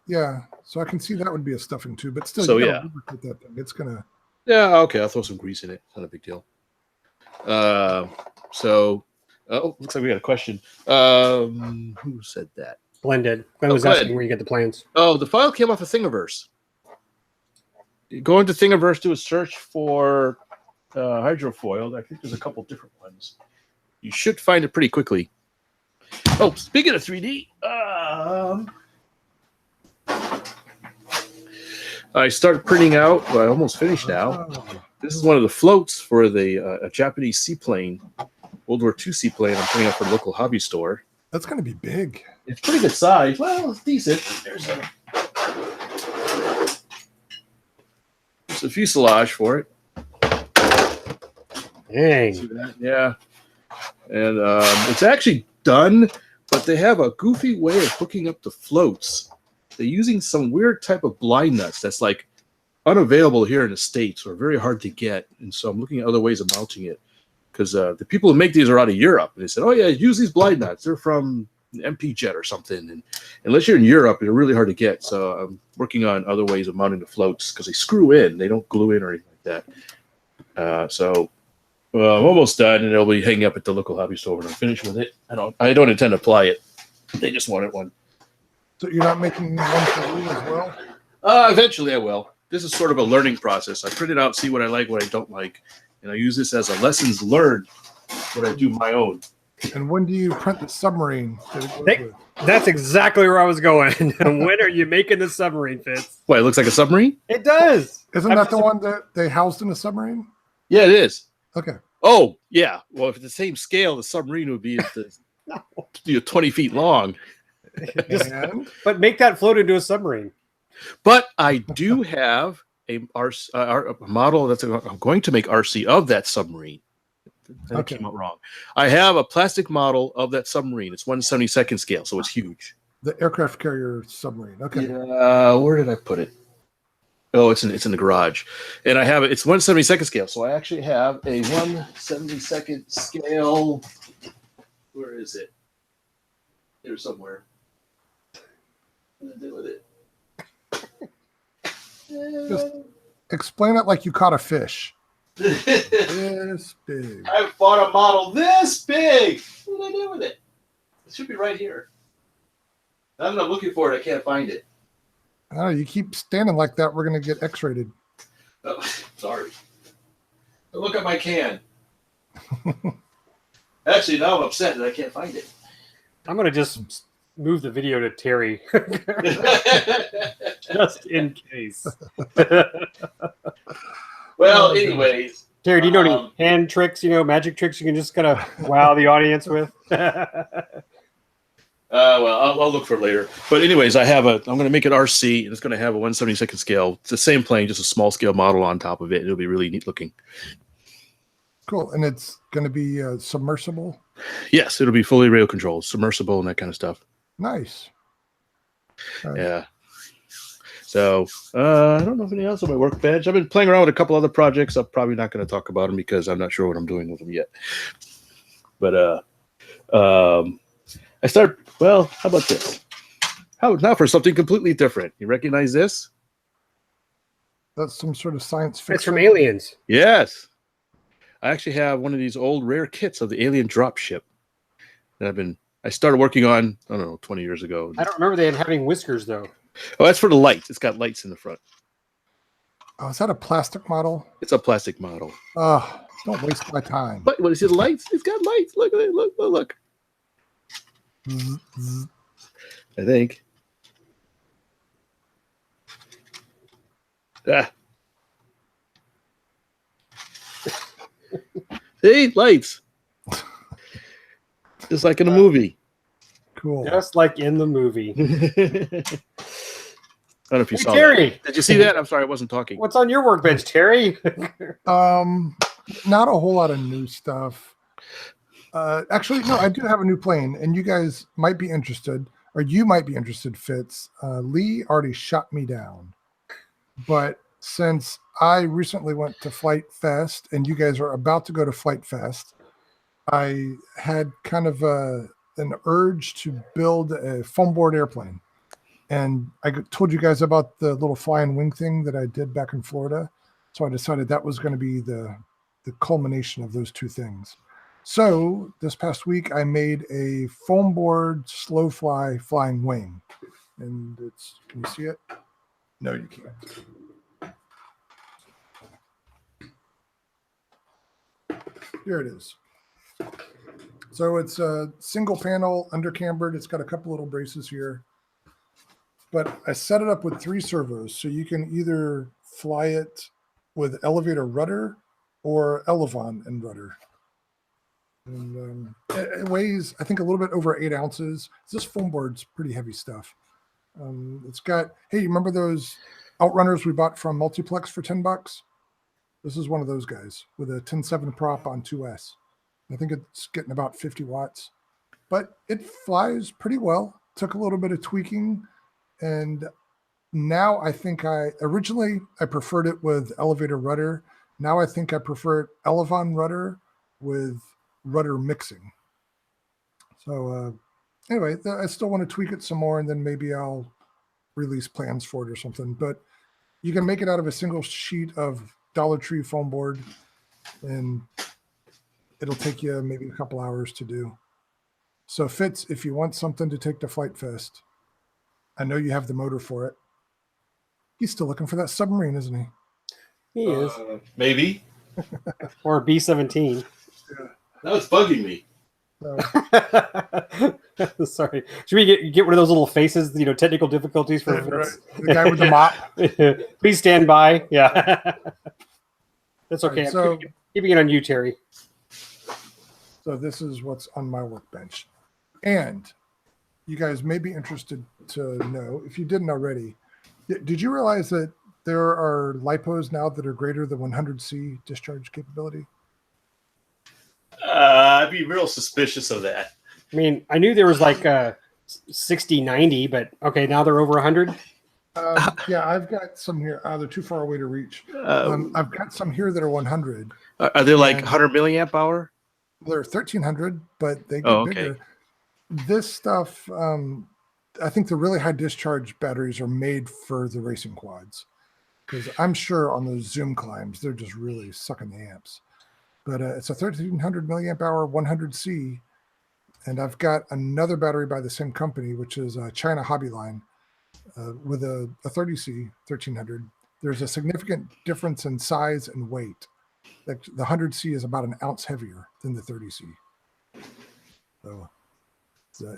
So I can see that would be a stuffing too, but still, so you gotta lubricate that thing. It's gonna. Yeah, okay. I'll throw some grease in it. It's not a big deal. Looks like we got a question. Who said that? Glenn did. Glenn was asking where you get the plans. Oh, the file came off of Thingiverse. Go into Thingiverse, do a search for hydrofoil. I think there's a couple different ones. You should find it pretty quickly. Oh, speaking of 3D, I started printing out. Well, I almost finished now. This is one of the floats for a Japanese seaplane, World War II seaplane. I'm putting up for a local hobby store. That's going to be big. It's pretty good size. Well, it's decent. There's a fuselage for it. Dang. See that? Yeah. And it's actually done, but they have a goofy way of hooking up the floats. They're using some weird type of blind nuts that's like unavailable here in the States or very hard to get. And so I'm looking at other ways of mounting it because the people who make these are out of Europe. And they said, oh, yeah, use these blind nuts. They're from MP Jet or something. And unless you're in Europe, they're really hard to get. So I'm working on other ways of mounting the floats because they screw in. They don't glue in or anything like that. I'm almost done, and it'll be hanging up at the local hobby store when I'm finished with it. I don't intend to apply it. They just wanted one. So you're not making one for you as well? Eventually I will. This is sort of a learning process. I print it out, see what I like, what I don't like, and I use this as a lessons learned when I do my own. And when do you print the submarine? That's exactly where I was going. When are you making the submarine, Fitz? What, it looks like a submarine? It does. That the one that they housed in a submarine? Yeah, it is. Okay. Oh, yeah. Well, if it's the same scale, the submarine would be 20 feet long. But make that float into a submarine. But I do have a model I'm going to make RC of that submarine. That came out wrong. I have a plastic model of that submarine. It's 1/72nd scale, so it's huge. The aircraft carrier submarine. Okay. Where did I put it? Oh, it's in the garage, and I have it. It's 1/72nd scale, so I actually have a 1/72nd scale. Where is it? Here somewhere. What did I do with it? Just explain it like you caught a fish. This big. I bought a model this big. What did I do with it? It should be right here. Now that I'm looking for it, I can't find it. Oh, you keep standing like that, we're going to get X-rated. Oh, sorry. Look at my can. Actually, now I'm upset that I can't find it. I'm going to just move the video to Terry. Just in case. Well, anyways. Terry, do you know any hand tricks, magic tricks you can just kind of wow the audience with? Well, I'll look for it later. But anyways, I'm going to make it RC, and it's going to have a 1/72nd scale. It's the same plane, just a small scale model on top of it. It'll be really neat looking. Cool. And it's going to be submersible? Yes, it'll be fully radio controlled, submersible, and that kind of stuff. Nice. Yeah. So I don't know if anything else on my workbench. I've been playing around with a couple other projects. I'm probably not going to talk about them because I'm not sure what I'm doing with them yet. But well, how about this? Now for something completely different. You recognize this? That's some sort of science fiction. It's from Aliens. Yes. I actually have one of these old rare kits of the alien dropship that I started working on, I don't know, 20 years ago. I don't remember them having whiskers, though. Oh, that's for the lights. It's got lights in the front. Oh, is that a plastic model? It's a plastic model. Don't waste my time. But what, you see the lights? It's got lights. Look at it. Look. I think. See? Lights. Just like in a movie. Cool. Just like in the movie. I don't know if you saw Terry. that. Did you see that? I'm sorry, I wasn't talking. What's on your workbench, Terry? Not a whole lot of new stuff. Actually, no, I do have a new plane, and you guys might be interested, or you might be interested, Fitz. Lee already shot me down. But since I recently went to Flight Fest, and you guys are about to go to Flight Fest, I had kind of an urge to build a foam board airplane. And I told you guys about the little flying wing thing that I did back in Florida. So I decided that was going to be the the culmination of those two things. So this past week, I made a foam board slow fly flying wing. And it's, can you see it? No, you can't. Here it is. So it's a single panel under cambered. It's got a couple little braces here. But I set it up with 3 servos. So you can either fly it with elevator rudder or elevon and rudder. And it weighs, I think, a little bit over 8 ounces. This foam board's pretty heavy stuff. It's got, hey, you remember those Outrunners we bought from Multiplex for $10? This is one of those guys with a 10.7 prop on 2S. I think it's getting about 50 watts, but it flies pretty well. Took a little bit of tweaking, and now I think originally I preferred it with elevator rudder. Now I think I prefer it elevon rudder with rudder mixing. So anyway, I still want to tweak it some more, and then maybe I'll release plans for it or something. But you can make it out of a single sheet of Dollar Tree foam board, and it'll take you maybe a couple hours to do. So Fitz, if you want something to take to Flight Fest, I know you have the motor for it. He's still looking for that submarine, isn't he? He is. Maybe. Or B-17. Yeah. That was bugging me. So, Sorry. Should we get one of those little faces, technical difficulties for right. The guy with the mop. Please stand by. Yeah. That's okay. Right, so, I'm keeping it on you, Terry. So this is what's on my workbench. And you guys may be interested to know, if you didn't already, did you realize that there are LiPos now that are greater than 100C discharge capability? I'd be real suspicious of that. I mean, I knew there was like 60, 90, but okay, now they're over 100. Yeah, I've got some here. They're too far away to reach. I've got some here that are 100. Are they like 100 milliamp hour? They're 1300, but they get bigger. This stuff, I think the really high discharge batteries are made for the racing quads, because I'm sure on those Zoom climbs, they're just really sucking the amps. But it's a 1300 milliamp hour 100C. And I've got another battery by the same company, which is China Hobby Line, with a 30C 1300. There's a significant difference in size and weight. Like the 100C is about an ounce heavier than the 30C. So,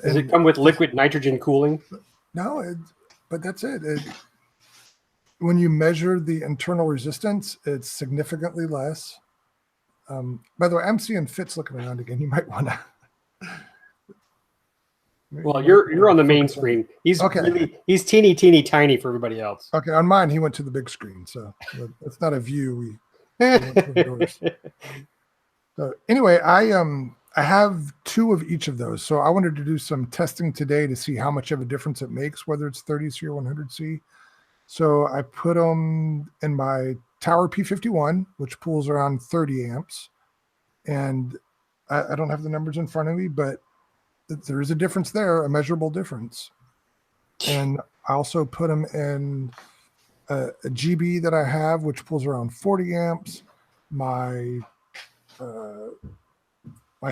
does it come with liquid nitrogen cooling? No, but that's it. When you measure the internal resistance, it's significantly less. By the way, I'm seeing Fitz looking around again. You might want to. Well, you're on the main screen. He's okay. He's teeny tiny for everybody else. Okay, on mine he went to the big screen, so it's not a view. So anyway, I have 2 of each of those. So I wanted to do some testing today to see how much of a difference it makes, whether it's 30C or 100C. So I put them in my Tower P51, which pulls around 30 amps. And I don't have the numbers in front of me, but there is a difference there, a measurable difference. And I also put them in a GB that I have, which pulls around 40 amps. My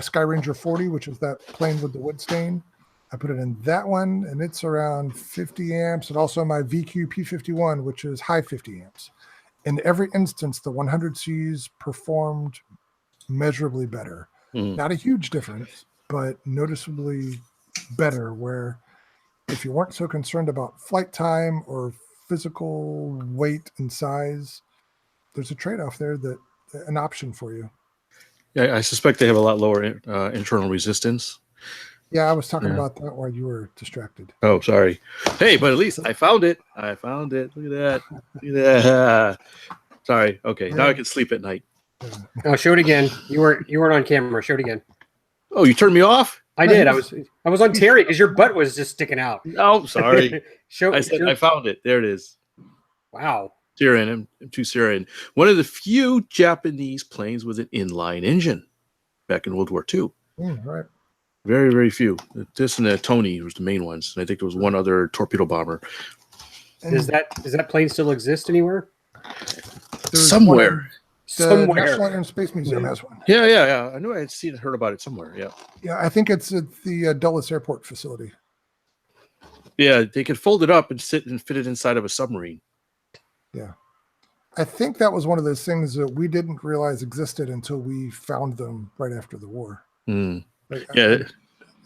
Sky Ranger 40, which is that plane with the wood stain, I put it in that one, and it's around 50 amps. And also my VQ P51, which is high 50 amps. In every instance, the 100Cs performed measurably better. Not a huge difference, but noticeably better, where if you weren't so concerned about flight time or physical weight and size, there's a trade-off there, an option for you. Yeah, I suspect they have a lot lower internal resistance. Yeah, I was talking about that while you were distracted. Oh, sorry. Hey, but at least I found it. Look at that. Look at that. Sorry. Okay, now I can sleep at night. Oh, show it again. You weren't on camera. Show it again. Oh, you turned me off? I did. I was on Terry because your butt was just sticking out. Oh, sorry. I I found it. There it is. Wow. Syrian, M2 Syrian. One of the few Japanese planes with an inline engine back in World War II. Right. Very, very few. This and the Tony was the main ones. And I think there was one other torpedo bomber. Does that plane still exist anywhere? Somewhere. Somewhere. National Air and Space Museum has one. Yeah. I knew I had heard about it somewhere. Yeah. Yeah, I think it's at the Dulles Airport facility. Yeah, they could fold it up and fit it inside of a submarine. Yeah. I think that was one of those things that we didn't realize existed until we found them right after the war. Like, Yeah.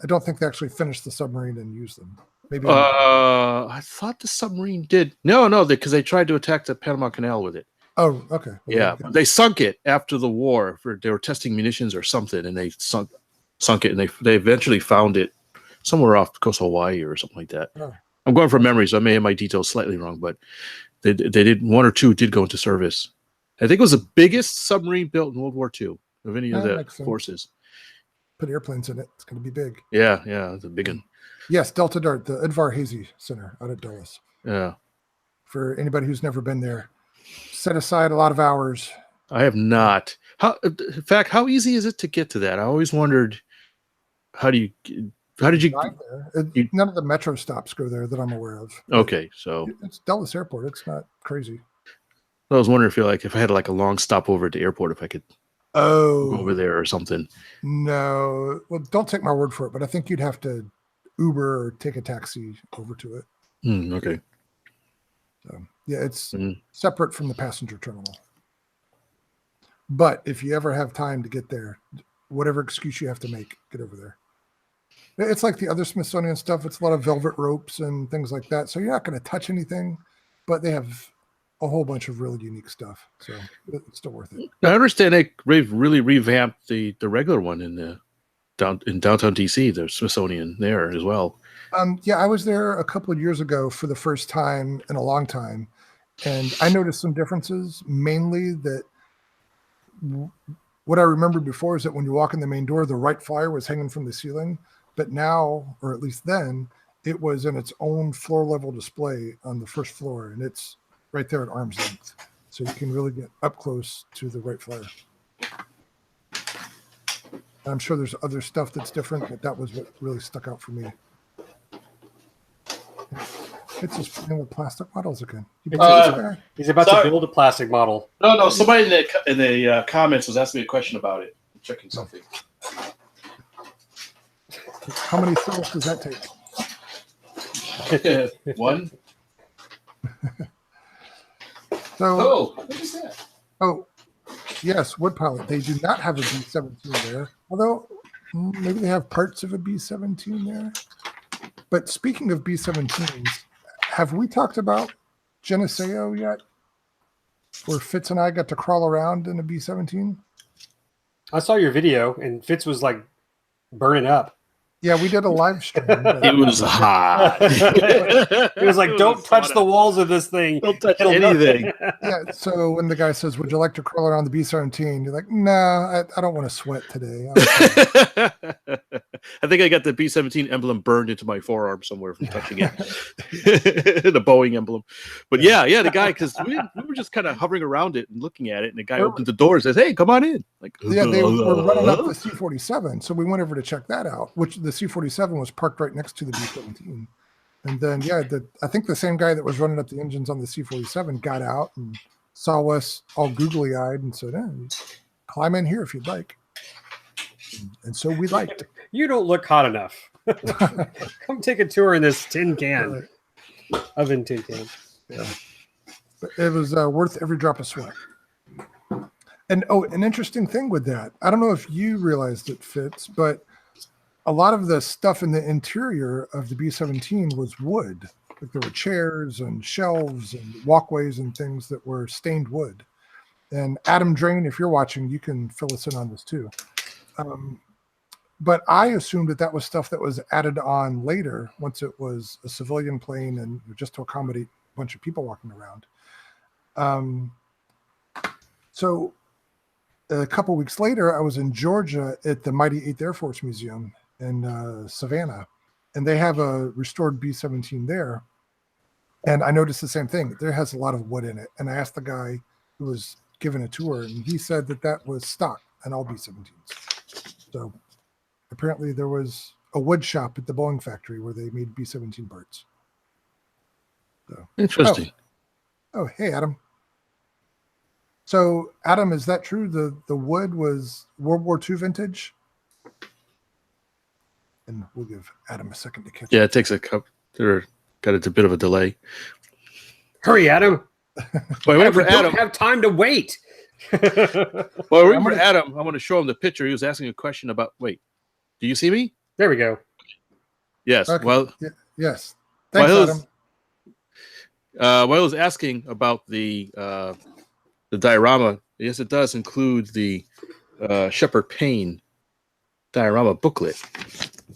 I don't think they actually finished the submarine and used them. Maybe. I thought the submarine did. No, because they tried to attack the Panama Canal with it. Oh, okay. Well, Yeah, they sunk it after the war. They were testing munitions or something, and they sunk it, and they eventually found it somewhere off the coast of Hawaii or something like that. Oh. I'm going from memory, so I may have my details slightly wrong, but they did, one or two did go into service. I think it was the biggest submarine built in World War II of any of the forces. Put airplanes in it. It's going to be big. Yeah, it's a big one. Yes, Delta Dart, the Udvar Hazy Center out at Dulles. Yeah. For anybody who's never been there, set aside a lot of hours. I have not. In fact, how easy is it to get to that? I always wondered, how did you drive there? None of the metro stops go there that I'm aware of. Okay, so it's Dulles Airport. It's not crazy. I was wondering if I had like a long stop over at the airport, if I could go over there or something. No, well, don't take my word for it, but I think you'd have to Uber or take a taxi over to it. Okay. So, yeah, it's separate from the passenger terminal. But if you ever have time to get there, whatever excuse you have to make, get over there. It's like the other Smithsonian stuff. It's a lot of velvet ropes and things like that. So you're not going to touch anything, but they have a whole bunch of really unique stuff. So it's still worth it. I understand they've really revamped the regular one in downtown DC, the Smithsonian there as well. Yeah, I was there a couple of years ago for the first time in a long time, and I noticed some differences. Mainly that what I remembered before is that when you walk in the main door, the Wright Flyer was hanging from the ceiling, but now, or at least then, it was in its own floor level display on the first floor, and it's right there at arm's length, so you can really get up close to the Wright Flyer. I'm sure there's other stuff that's different, but that was what really stuck out for me. It's just playing with plastic models again. He's about to build a plastic model. No. Somebody in the comments was asking me a question about it. I'm checking something. How many fills does that take? One. What is that? Oh, yes, Woodpilot. They do not have a B-17 there, although maybe they have parts of a B-17 there. But speaking of B-17s, have we talked about Geneseo yet? Where Fitz and I got to crawl around in a B-17? I saw your video, and Fitz was like burning up. Yeah, we did a live stream. It was hot. It was like, don't touch the walls of this thing. Don't touch anything. Yeah, so when the guy says, would you like to crawl around the B-17? You're like, no, I don't want to sweat today. I think I got the B-17 emblem burned into my forearm somewhere from touching it. The Boeing emblem. But yeah, the guy, because we were just kind of hovering around it and looking at it, and the guy opened the door and says, hey, come on in. Like, yeah, they were running up the C-47, so we went over to check that out, which the C-47 was parked right next to the B-17. And then, I think the same guy that was running up the engines on the C-47 got out and saw us all googly-eyed and said, climb in here if you'd like. And so we liked. You don't look hot enough. Come take a tour in this tin can. Oven tin can. Yeah. But it was worth every drop of sweat. And an interesting thing with that, I don't know if you realized it, Fitz, but a lot of the stuff in the interior of the B-17 was wood. Like there were chairs and shelves and walkways and things that were stained wood. And Adam Drain, if you're watching, you can fill us in on this too. But I assumed that was stuff that was added on later once it was a civilian plane and just to accommodate a bunch of people walking around. So a couple weeks later, I was in Georgia at the Mighty 8th Air Force Museum in Savannah, and they have a restored B-17 there. And I noticed the same thing. There has a lot of wood in it. And I asked the guy who was giving a tour, and he said that was stock on all B-17s. So apparently there was a wood shop at the Boeing factory where they made B-17 parts. So, interesting. Oh, hey, Adam. So, Adam, is that true? The wood was World War II vintage? And we'll give Adam a second to catch Yeah, up. it takes a couple. They're got a bit of a delay. Hurry, Adam. Well, wait for We don't Adam. have time to wait. Well, wait for Adam. I want to show him the picture. He was asking a question about. Wait, do you see me? There we go. Yes. Okay. Well, Yes. Thanks, Adam. While I was asking about the diorama, yes, it does include the Shepard Payne diorama booklet,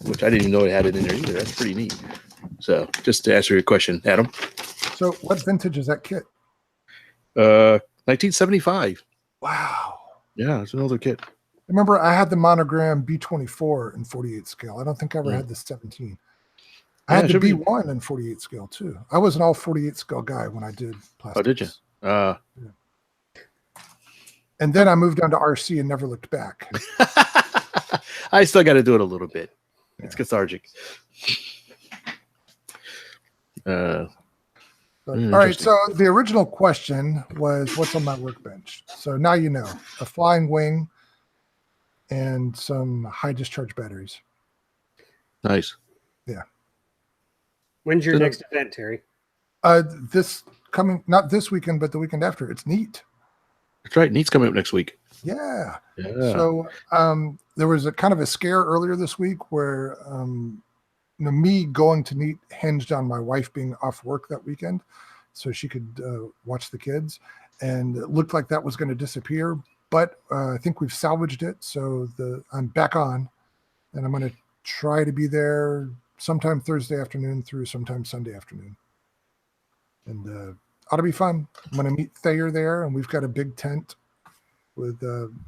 which I didn't even know it had it in there either. That's pretty neat. So, just to answer your question, Adam. So, what vintage is that kit? 1975. Wow. Yeah, it's an older kit. Remember, I had the monogram B24 in 48 scale. I don't think I ever had the 17. I had the B1 in 48 scale too. I was an all 48 scale guy when I did plastics. Oh, did you? Yeah. And then I moved on to RC and never looked back. I still got to do it a little bit. It's cathartic. All right. So the original question was, what's on my workbench? So now you know, a flying wing and some high discharge batteries. Nice. Yeah. When's your next event, Terry? This coming, not this weekend, but the weekend after. It's neat. That's right. Neat's coming up next week. Yeah. Yeah. So there was a kind of a scare earlier this week where me going to Neat hinged on my wife being off work that weekend so she could watch the kids. And it looked like that was going to disappear. But I think we've salvaged it. So I'm back on. And I'm going to try to be there sometime Thursday afternoon through sometime Sunday afternoon. And ought to be fun. I'm going to meet Thayer there, and we've got a big tent with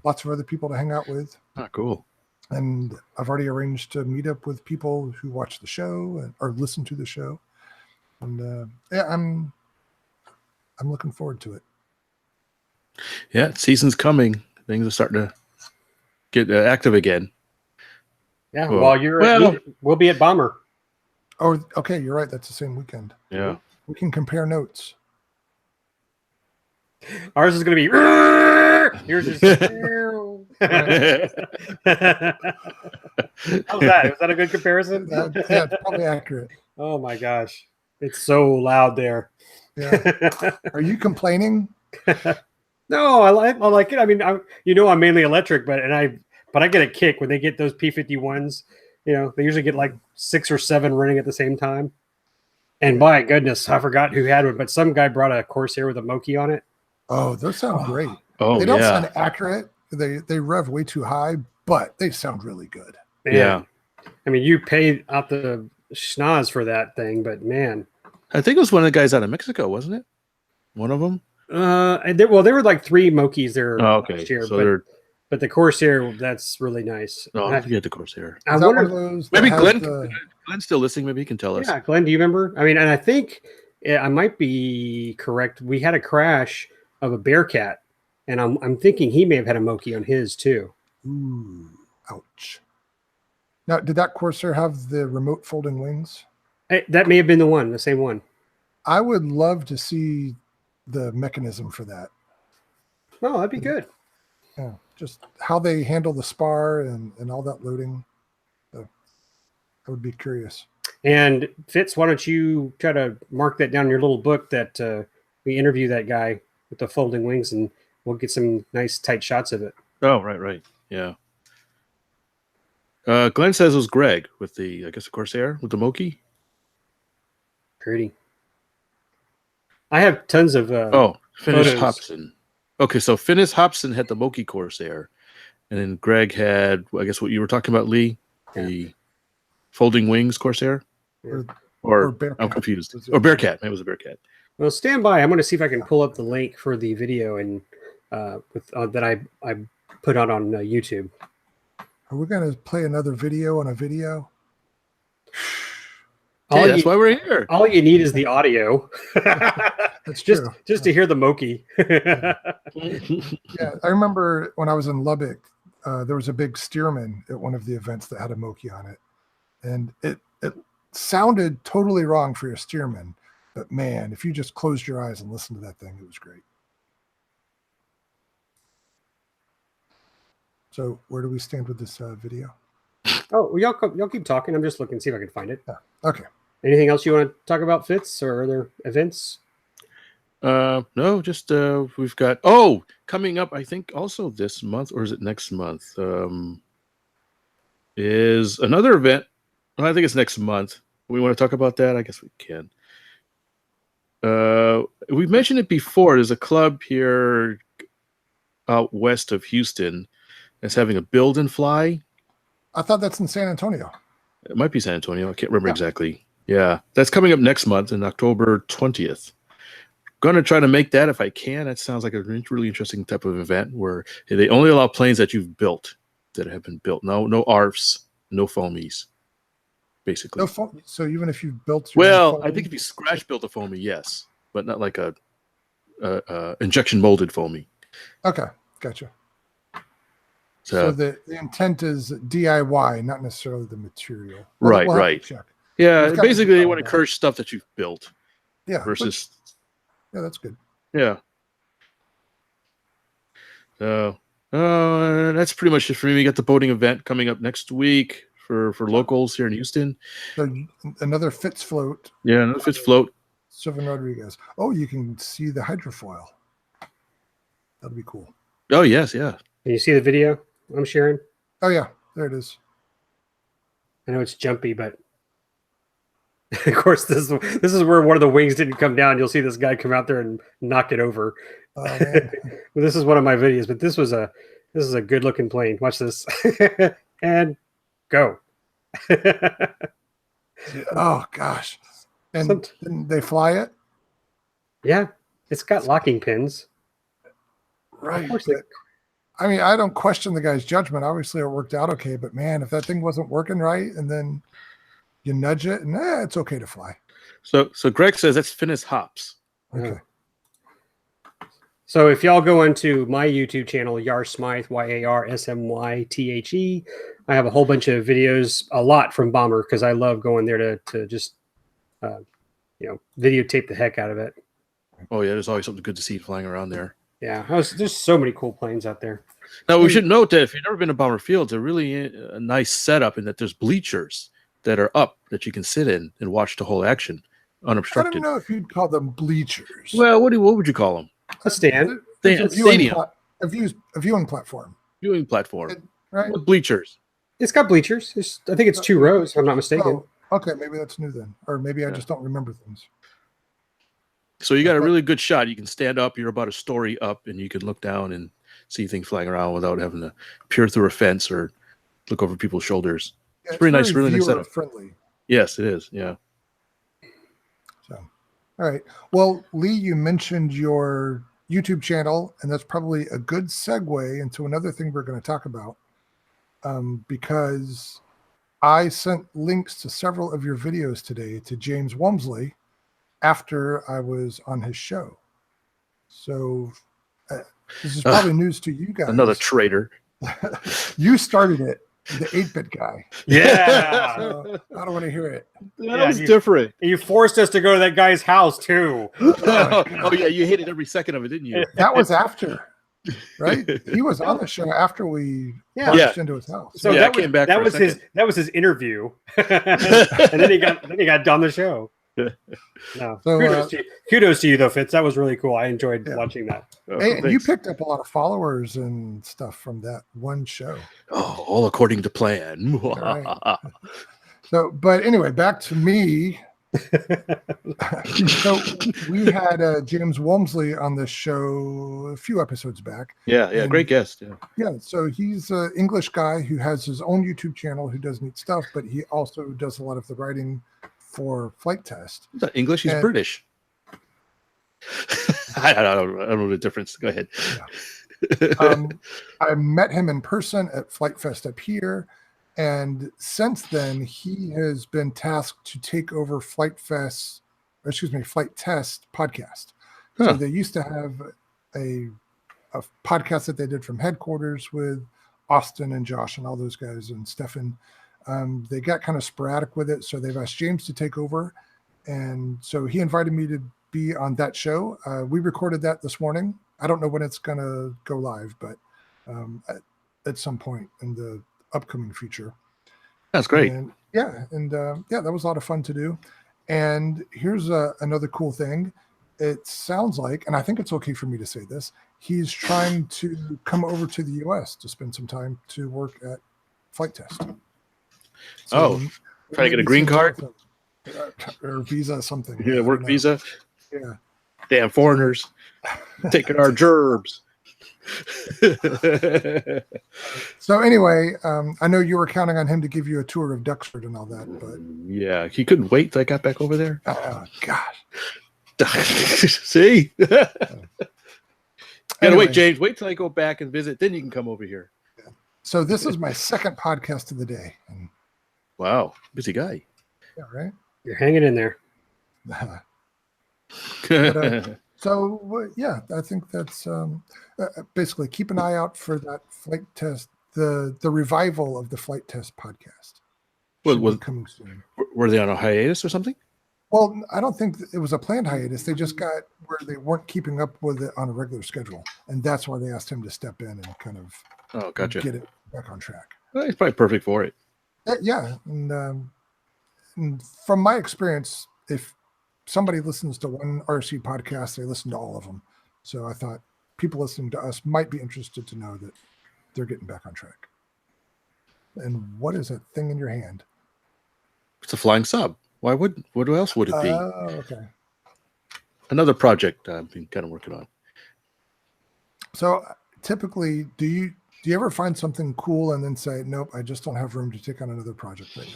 lots of other people to hang out with. Ah, cool. And I've already arranged to meet up with people who watch the show or listen to the show. And yeah, I'm looking forward to it. Yeah, season's coming. Things are starting to get active again. Yeah, Cool. while we'll be at Bomber. Oh, okay, you're right. That's the same weekend. Yeah. We can compare notes. Ours is going to be. Yours is. How's that? Is that a good comparison? Yeah, it's probably accurate. Oh my gosh, it's so loud there. Yeah. Are you complaining? No, I like it. I mean, I'm mainly electric, but I get a kick when they get those P51s. You know, they usually get like 6 or 7 running at the same time. And my goodness, I forgot who had one, but some guy brought a Corsair with a Moki on it. Oh, those sound great. Oh, they don't sound accurate. They rev way too high, but they sound really good. Man, yeah. I mean, you pay out the schnoz for that thing, but man. I think it was one of the guys out of Mexico, wasn't it? One of them? There were like 3 Mokis there last year, so but the Corsair, that's really nice. Oh, I forget the Corsair. I wonder, those maybe Glenn's still listening. Maybe he can tell us. Yeah, Glenn, do you remember? I mean, and I think I might be correct. We had a crash of a Bearcat, and I'm thinking he may have had a Moki on his too. Ooh, ouch. Now, did that Corsair have the remote folding wings? That may have been the same one. I would love to see the mechanism for that. Oh, that'd be good. Yeah, just how they handle the spar and all that loading. I would be curious. And Fitz, why don't you try to mark that down in your little book that we interview that guy with the folding wings, and we'll get some nice tight shots of it. Oh, right. Yeah. Glenn says it was Greg with the Corsair with the Moki. Pretty. I have tons of Finis photos. Hobson. Okay, so Finis Hobson had the Moki Corsair, and then Greg had, I guess, what you were talking about, Lee, the folding wings Corsair, or Bearcat. I'm confused, or Bearcat. Maybe it was a Bearcat. Well, stand by. I'm going to see if I can pull up the link for the video and that I put out on YouTube. Are we going to play another video on a video? That's why we're here. All you need is the audio. That's true. Just to hear the Moki. Yeah, I remember when I was in Lubbock, there was a big steerman at one of the events that had a Moki on it. And it sounded totally wrong for your steerman. But man, if you just closed your eyes and listened to that thing, it was great. So where do we stand with this video? Oh, well, y'all keep talking. I'm just looking, see if I can find it. Yeah. Okay. Anything else you want to talk about, Fitz, or other events? No, just we've got coming up, I think also this month, or is it next month? Is another event. Well, I think it's next month. We want to talk about that? I guess we can. We've mentioned it before. There's a club here out west of Houston that's having a build and fly. I thought that's in San Antonio. It might be San Antonio. I can't remember exactly. Yeah, that's coming up next month in October 20th. Going to try to make that if I can. That sounds like a really interesting type of event where they only allow planes that you've built, that have been built. No ARFs, no foamies, basically. No foam. So even if you've built your Well, own I think if you scratch built a foamy, yes, but not like a injection molded foamy. Okay, gotcha. So the intent is DIY, not necessarily the material. Right, we'll have to right. check. Yeah, We've got basically to they do want to that. encourage stuff that you've built Yeah, versus yeah, that's good. yeah. So that's pretty much it for me. We got the boating event coming up next week for locals here in Houston. So another Fitz float. Yeah, another Fitz float. Sylvan Rodriguez. Oh, you can see the hydrofoil. That'll be cool. Oh yes, yeah. Can you see the video I'm sharing? Oh yeah, there it is. I know it's jumpy, but of course this is where one of the wings didn't come down. You'll see this guy come out there and knock it over. Oh, man. Well, this is one of my videos, but this is a good looking plane. Watch this and go. Oh gosh. And didn't they fly it? Yeah, it's got locking pins. Right. Of course But, I mean, I don't question the guy's judgment. Obviously, it worked out okay. But man, if that thing wasn't working right, and then you nudge it, and it's okay to fly. So Greg says that's Finis Hops. Okay. So if y'all go into my YouTube channel, Yar Smythe, YARSMYTHE, I have a whole bunch of videos, a lot from Bomber, because I love going there to just videotape the heck out of it. Oh yeah, there's always something good to see flying around there. Yeah, there's so many cool planes out there. Now we should note that if you've never been to Bomber Field, it's a really a nice setup in that there's bleachers that are up that you can sit in and watch the whole action I unobstructed. don't know if you'd call them bleachers. Well, what would you call them? A stand. There's Stadium. a viewing platform, Viewing platform. right? With bleachers. It's got bleachers. I think it's 2 rows, if I'm not mistaken. Oh, okay, maybe that's new then, or maybe I just don't remember things. So you got a really good shot. You can stand up. You're about a story up, and you can look down and see things flying around without having to peer through a fence or look over people's shoulders. Yeah, It's pretty nice, really nice viewer setup. friendly. Yes, it is. Yeah. So, all right. Well, Lee, you mentioned your YouTube channel, and that's probably a good segue into another thing we're going to talk about, because I sent links to several of your videos today to James Walmsley after I was on his show. So this is probably news to you guys. Another traitor. You started it, the 8-bit guy. Yeah. So I don't want to hear it. That was different. You forced us to go to that guy's house too. Oh yeah, you hated every second of it, didn't you? That was after, right? He was on the show after we Yeah. marched into his house. So Yeah, I came back that for a was his second. that was his interview. And then he got on the show. No. So, Kudos to you though, Fitz. That was really cool. I enjoyed watching that. Oh, and you thanks. picked up a lot of followers and stuff from that one show. Oh, all according to plan. Right. So, but anyway, back to me. So we had James Walmsley on the show a few episodes back. Yeah, And- great guest. Yeah. Yeah, so he's an English guy who has his own YouTube channel who does neat stuff, but he also does a lot of the writing for Flight Test. He's not English, he's And- British. I don't know the difference. Go ahead. I met him in person at Flight Fest up here, and since then he has been tasked to take over Flight Test podcast. So Huh. they used to have a podcast that they did from headquarters with Austin and Josh and all those guys and Stefan. They got kind of sporadic with it, so they've asked James to take over, and so he invited me to be on that show. We recorded that this morning. I don't know when it's going to go live, but at some point in the upcoming future. That's great. And that was a lot of fun to do. And here's another cool thing. It sounds like, and I think it's okay for me to say this, he's trying to come over to the U.S. to spend some time to work at Flight Test. So trying to get a green card? Or visa, something. Yeah, work visa? Yeah. Damn foreigners. Taking our gerbs. So anyway, I know you were counting on him to give you a tour of Duxford and all that, but yeah, he couldn't wait till I got back over there. Oh gosh. See? Gotta Anyway. wait, James. Wait till I go back and visit. Then you can come over here. So this is my second podcast of the day. And, wow, busy guy. yeah, right. You're hanging in there. So I think that's basically keep an eye out for that flight test, the revival of the Flight Test podcast. Was coming soon. Were they on a hiatus or something? Well, I don't think it was a planned hiatus. They just got where they weren't keeping up with it on a regular schedule, and that's why they asked him to step in and kind of get it back on track. Well, he's probably perfect for it. And from my experience, if somebody listens to one RC podcast, they listen to all of them. So I thought people listening to us might be interested to know that they're getting back on track. And what is that thing in your hand? It's a flying sub. What else would it be? Okay. Another project I've been kind of working on. So typichave do you ever find something cool and then say, nope, I just don't have room to take on another project right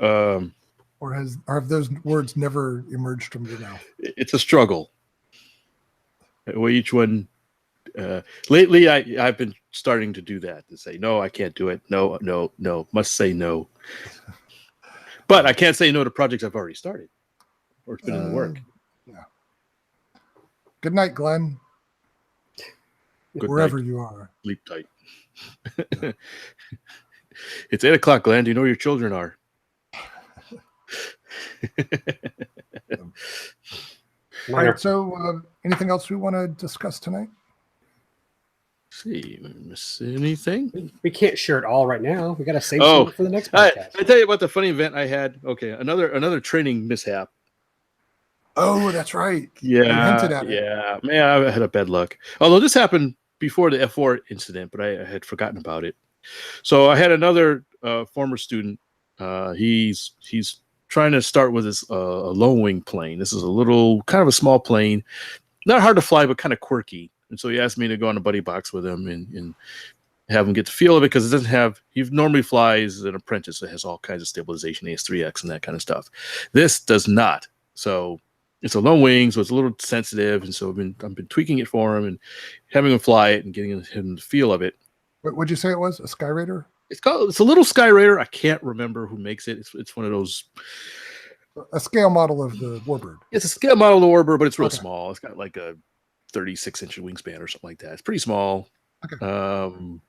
now? Or have those words never emerged from your mouth? It's a struggle. Well, each one. Lately, I've been starting to do that, to say, no, I can't do it. No, must say no. But I can't say no to projects I've already started or it's been in the work. Yeah. Good night, Glenn. Good Wherever night. You are. Sleep tight. It's 8:00, Glenn. Do you know where your children are? All right. So anything else we want to discuss tonight? See, miss anything? We can't share it all right now. We got to save some for the next podcast. I tell you about the funny event I had. Okay, another training mishap. Oh, that's right. Yeah, you hinted at it. Yeah. Man, I had a bad luck. Although this happened before the F4 incident, but I had forgotten about it. So I had another former student. He's trying to start with this a low wing plane. This is a little kind of a small plane, not hard to fly, but kind of quirky. And so he asked me to go on a buddy box with him and have him get the feel of it, because it doesn't have, he normally flies an apprentice that has all kinds of stabilization, AS3X and that kind of stuff. This does not. So it's a low wing, so it's a little sensitive. And so I've been tweaking it for him and having him fly it and getting him the feel of it. What would you say it was? A Skyraider? It's a little Skyraider. I can't remember who makes it. It's one of those. A scale model of the Warbird. It's a scale model of the Warbird, but it's real small. It's got like a 36-inch wingspan or something like that. It's pretty small. Okay.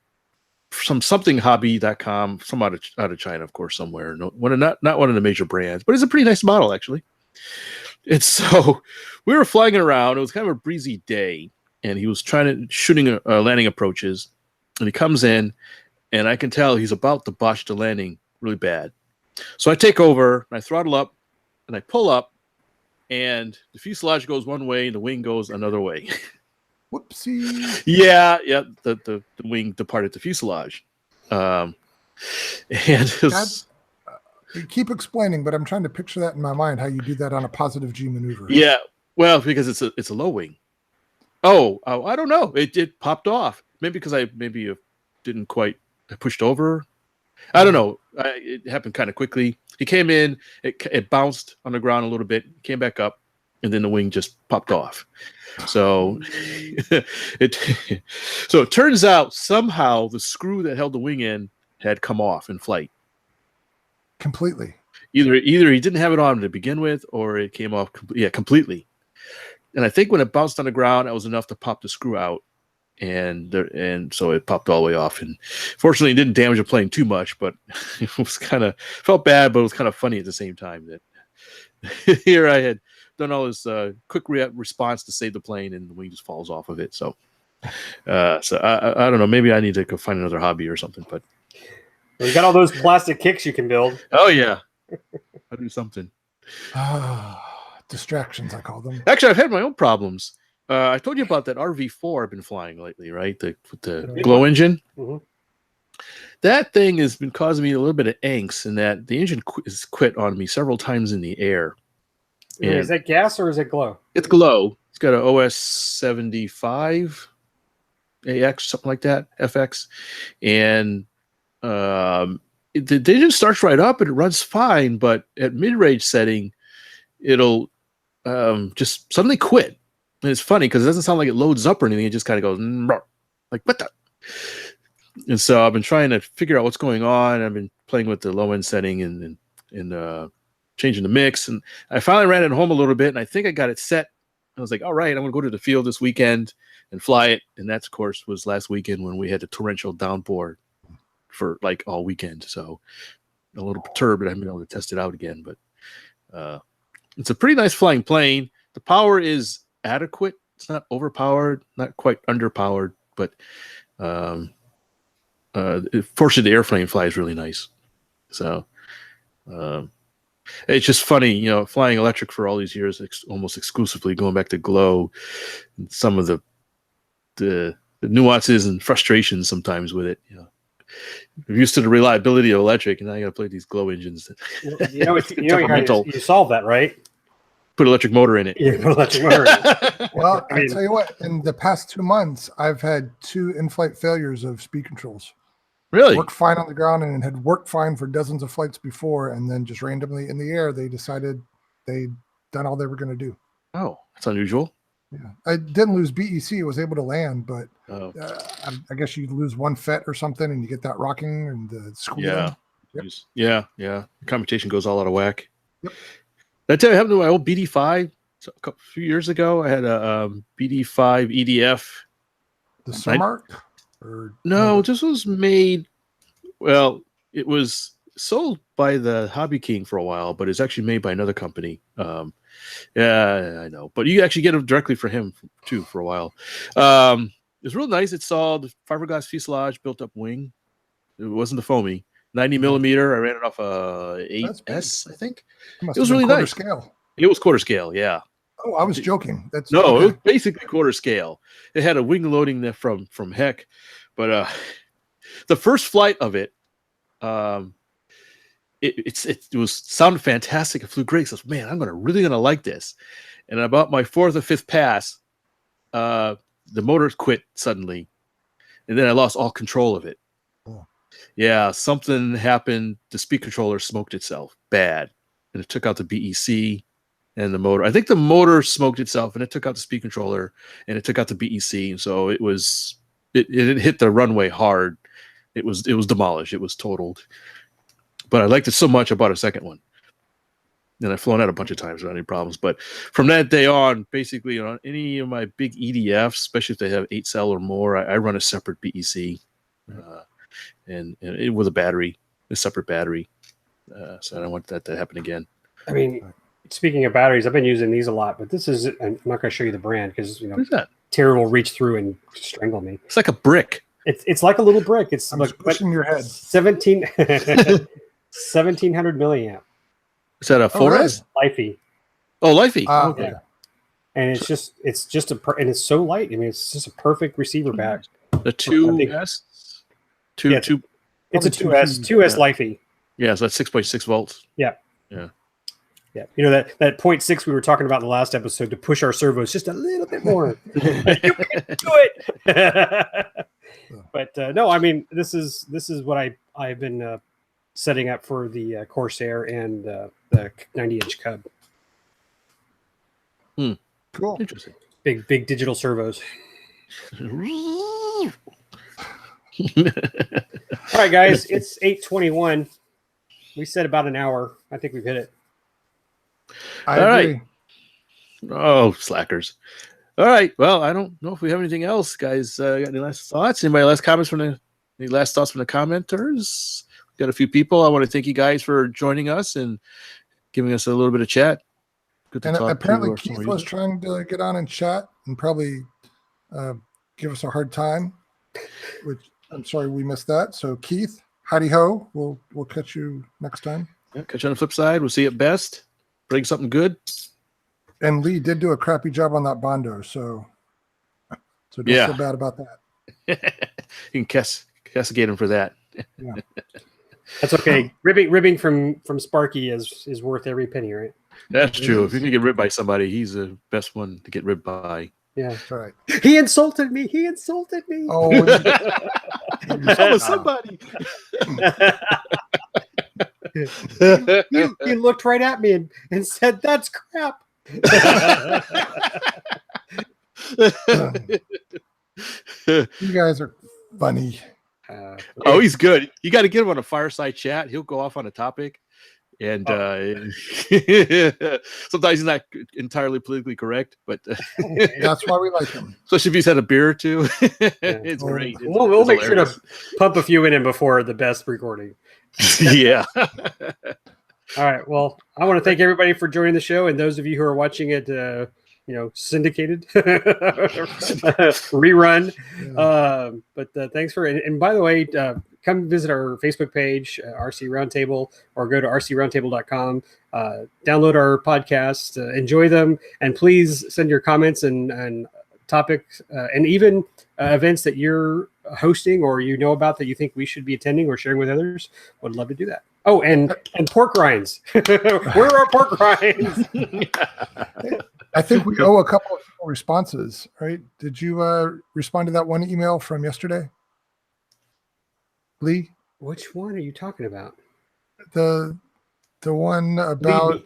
Something hobby.com, some out of China, of course, somewhere. Not one of the major brands, but it's a pretty nice model actually. And so we were flying it around. It was kind of a breezy day, and he was shooting landing approaches, and he comes in, and I can tell he's about to botch the landing really bad. So I take over, and I throttle up, and I pull up, and the fuselage goes one way, and the wing goes another way. Whoopsie. Yeah. The wing departed the fuselage. And it was, you keep explaining, but I'm trying to picture that in my mind, how you do that on a positive G maneuver. Yeah. Well, because it's a low wing. Oh, I don't know. It popped off. Maybe because I didn't quite, I pushed over. I don't know. It happened kind of quickly. He came in, it bounced on the ground a little bit, came back up, and then the wing just popped off. So it turns out somehow the screw that held the wing in had come off in flight. Completely. Either he didn't have it on to begin with, or it came off completely. And I think when it bounced on the ground, that was enough to pop the screw out. And so it popped all the way off, and fortunately it didn't damage the plane too much, but it was felt bad, but it was kind of funny at the same time that here I had done all this quick response to save the plane, and the wing just falls off of it. So So I don't know. Maybe I need to go find another hobby or something. But We got all those plastic kicks you can build. oh yeah, I'll do something. Distractions, I call them. Actually, I've had my own problems. I told you about that RV4 I've been flying lately, right? With the glow engine. Mhm. That thing has been causing me a little bit of angst in that the engine has quit on me several times in the air. Is that gas or is it glow? It's glow. It's got an OS 75 AX, something like that, FX. And the engine starts right up and it runs fine, but at mid-range setting, it'll just suddenly quit. And it's funny because it doesn't sound like it loads up or anything. It just kind of goes like, what the? And so I've been trying to figure out what's going on. I've been playing with the low end setting and changing the mix. And I finally ran it home a little bit, and I think I got it set. I was like, all right, I'm going to go to the field this weekend and fly it. And that, of course, was last weekend when we had a torrential downpour for like all weekend. So a little perturbed, but I haven't been able to test it out again. But it's a pretty nice flying plane. The power is adequate. It's not overpowered, not quite underpowered, but fortunately, the airplane flies really nice. So it's just funny, flying electric for all these years, almost exclusively going back to glow, and some of the nuances and frustrations sometimes with it. I'm used to the reliability of electric, and now I got to play these glow engines. You solved that, right? Put electric motor in it. Yeah, put electric motor in it. Well, I tell you what, in the past 2 months, I've had 2 in-flight failures of speed controls. Really? Worked fine on the ground and had worked fine for dozens of flights before, and then just randomly in the air, they decided they'd done all they were going to do. Oh, that's unusual. Yeah, I didn't lose BEC. I was able to land, but I guess you lose one FET or something, and you get that rocking and the squealing. Yeah. The computation goes all out of whack. Yep. Did I tell you what happened to my old BD5 a few years ago? I had a BD5 EDF. The Smart? No, this was made. Well, it was sold by the Hobby King for a while, but it's actually made by another company. Yeah, I know, but you actually get it directly for him too for a while. It was real nice. It saw the fiberglass fuselage, built-up wing. It wasn't the foamy 90 millimeter. I ran it off a 8S, I think. It was really nice. Scale. It was quarter scale, yeah. Oh, I was joking. It was basically quarter scale. It had a wing loading there from heck, but the first flight of it, it was sounded fantastic. It flew great. So man, I'm really gonna like this. And about my 4th or 5th pass, the motor quit suddenly, and then I lost all control of it. Oh. Yeah, something happened. The speed controller smoked itself bad, and it took out the BEC and the motor. I think the motor smoked itself, and it took out the speed controller, and it took out the BEC. And so it hit the runway hard. It was demolished. It was totaled. But I liked it so much, I bought a second one. And I've flown out a bunch of times without any problems. But from that day on, basically, on any of my big EDFs, especially if they have 8 cell or more, I run a separate BEC, and it with a separate battery. So I don't want that to happen again. I mean, speaking of batteries, I've been using these a lot, but this is, I'm not going to show you the brand because, What is that? Terror will reach through and strangle me. It's like a brick. It's like a little brick. It's I'm like pushing your head. 1700 milliamp. Is that a 4S? Lifey. Oh, Lifey. Okay. Yeah. And it's just and it's so light. I mean, it's just a perfect receiver back. The 2S? It's a 2S Lifey. Yeah, so that's 6.6 volts. Yeah. Yeah. Yeah. You know, that 0.6 we were talking about in the last episode to push our servos just a little bit more. You can do it. But no, I mean, this is what I've been setting up for the Corsair and the 90-inch Cub. Cool. Interesting. Big digital servos. All right, guys, it's 8:21. We said about an hour. I think we've hit it. I agree. Right. Oh, slackers. All right. Well, I don't know if we have anything else, guys. Got any last thoughts? Any last thoughts from the commenters? Got a few people. I want to thank you guys for joining us and giving us a little bit of chat. Good to And talk apparently to Keith was trying to get on and chat and probably give us a hard time, which I'm sorry we missed that. So Keith, howdy ho. We'll catch you next time. Yeah, catch you on the flip side. We'll see you at best. Bring something good. And Lee did do a crappy job on that Bondo, so don't feel bad about that. You can castigate him for that. Yeah. That's okay. Ribbing from Sparky is worth every penny, right? That's true. If you can get ribbed by somebody, he's the best one to get ribbed by. Yeah, That's right. He insulted me. Oh, That was somebody. He looked right at me and said, "That's crap." you guys are funny. Oh, he's good. You got to get him on a fireside chat. He'll go off on a topic. And sometimes he's not entirely politically correct, but that's why we like him. Especially if he's had a beer or two. It's great. We'll make sure to pump a few in him before the best recording. Yeah. All right. Well, I want to thank everybody for joining the show, and those of you who are watching it, syndicated rerun. Yeah. But thanks for and by the way, come visit our Facebook page, RC Roundtable, or go to rcroundtable.com. Download our podcasts, enjoy them, and please send your comments and topics and even events that you're hosting or about that you think we should be attending or sharing with others. Would love to do that. Oh, and pork rinds. Where are our pork rinds? I think we owe a couple of responses, right? Did you respond to that one email from yesterday, Lee? Which one are you talking about? The one about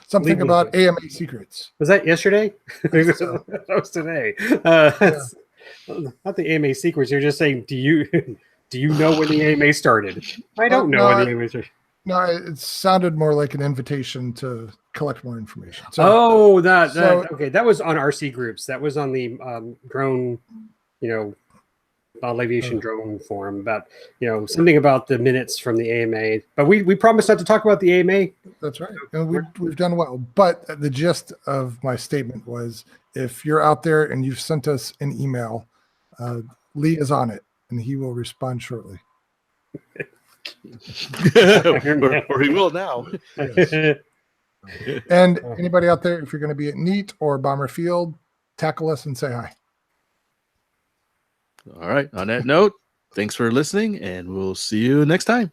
something about AMA secrets. Was that yesterday? So. That was today. Not the AMA secrets. You're just saying, do you know when the AMA started? I don't know when the AMA started. No, it sounded more like an invitation to collect more information. So, okay. That was on RC groups. That was on the drone, aviation drone forum about, something about the minutes from the AMA. But we promised not to talk about the AMA. That's right. And we've done well. But the gist of my statement was, if you're out there and you've sent us an email, Lee is on it and he will respond shortly. or he will now. Yes. And anybody out there, if you're going to be at NEAT or Bomber Field, tackle us and say hi. All right. On that note, thanks for listening, and we'll see you next time.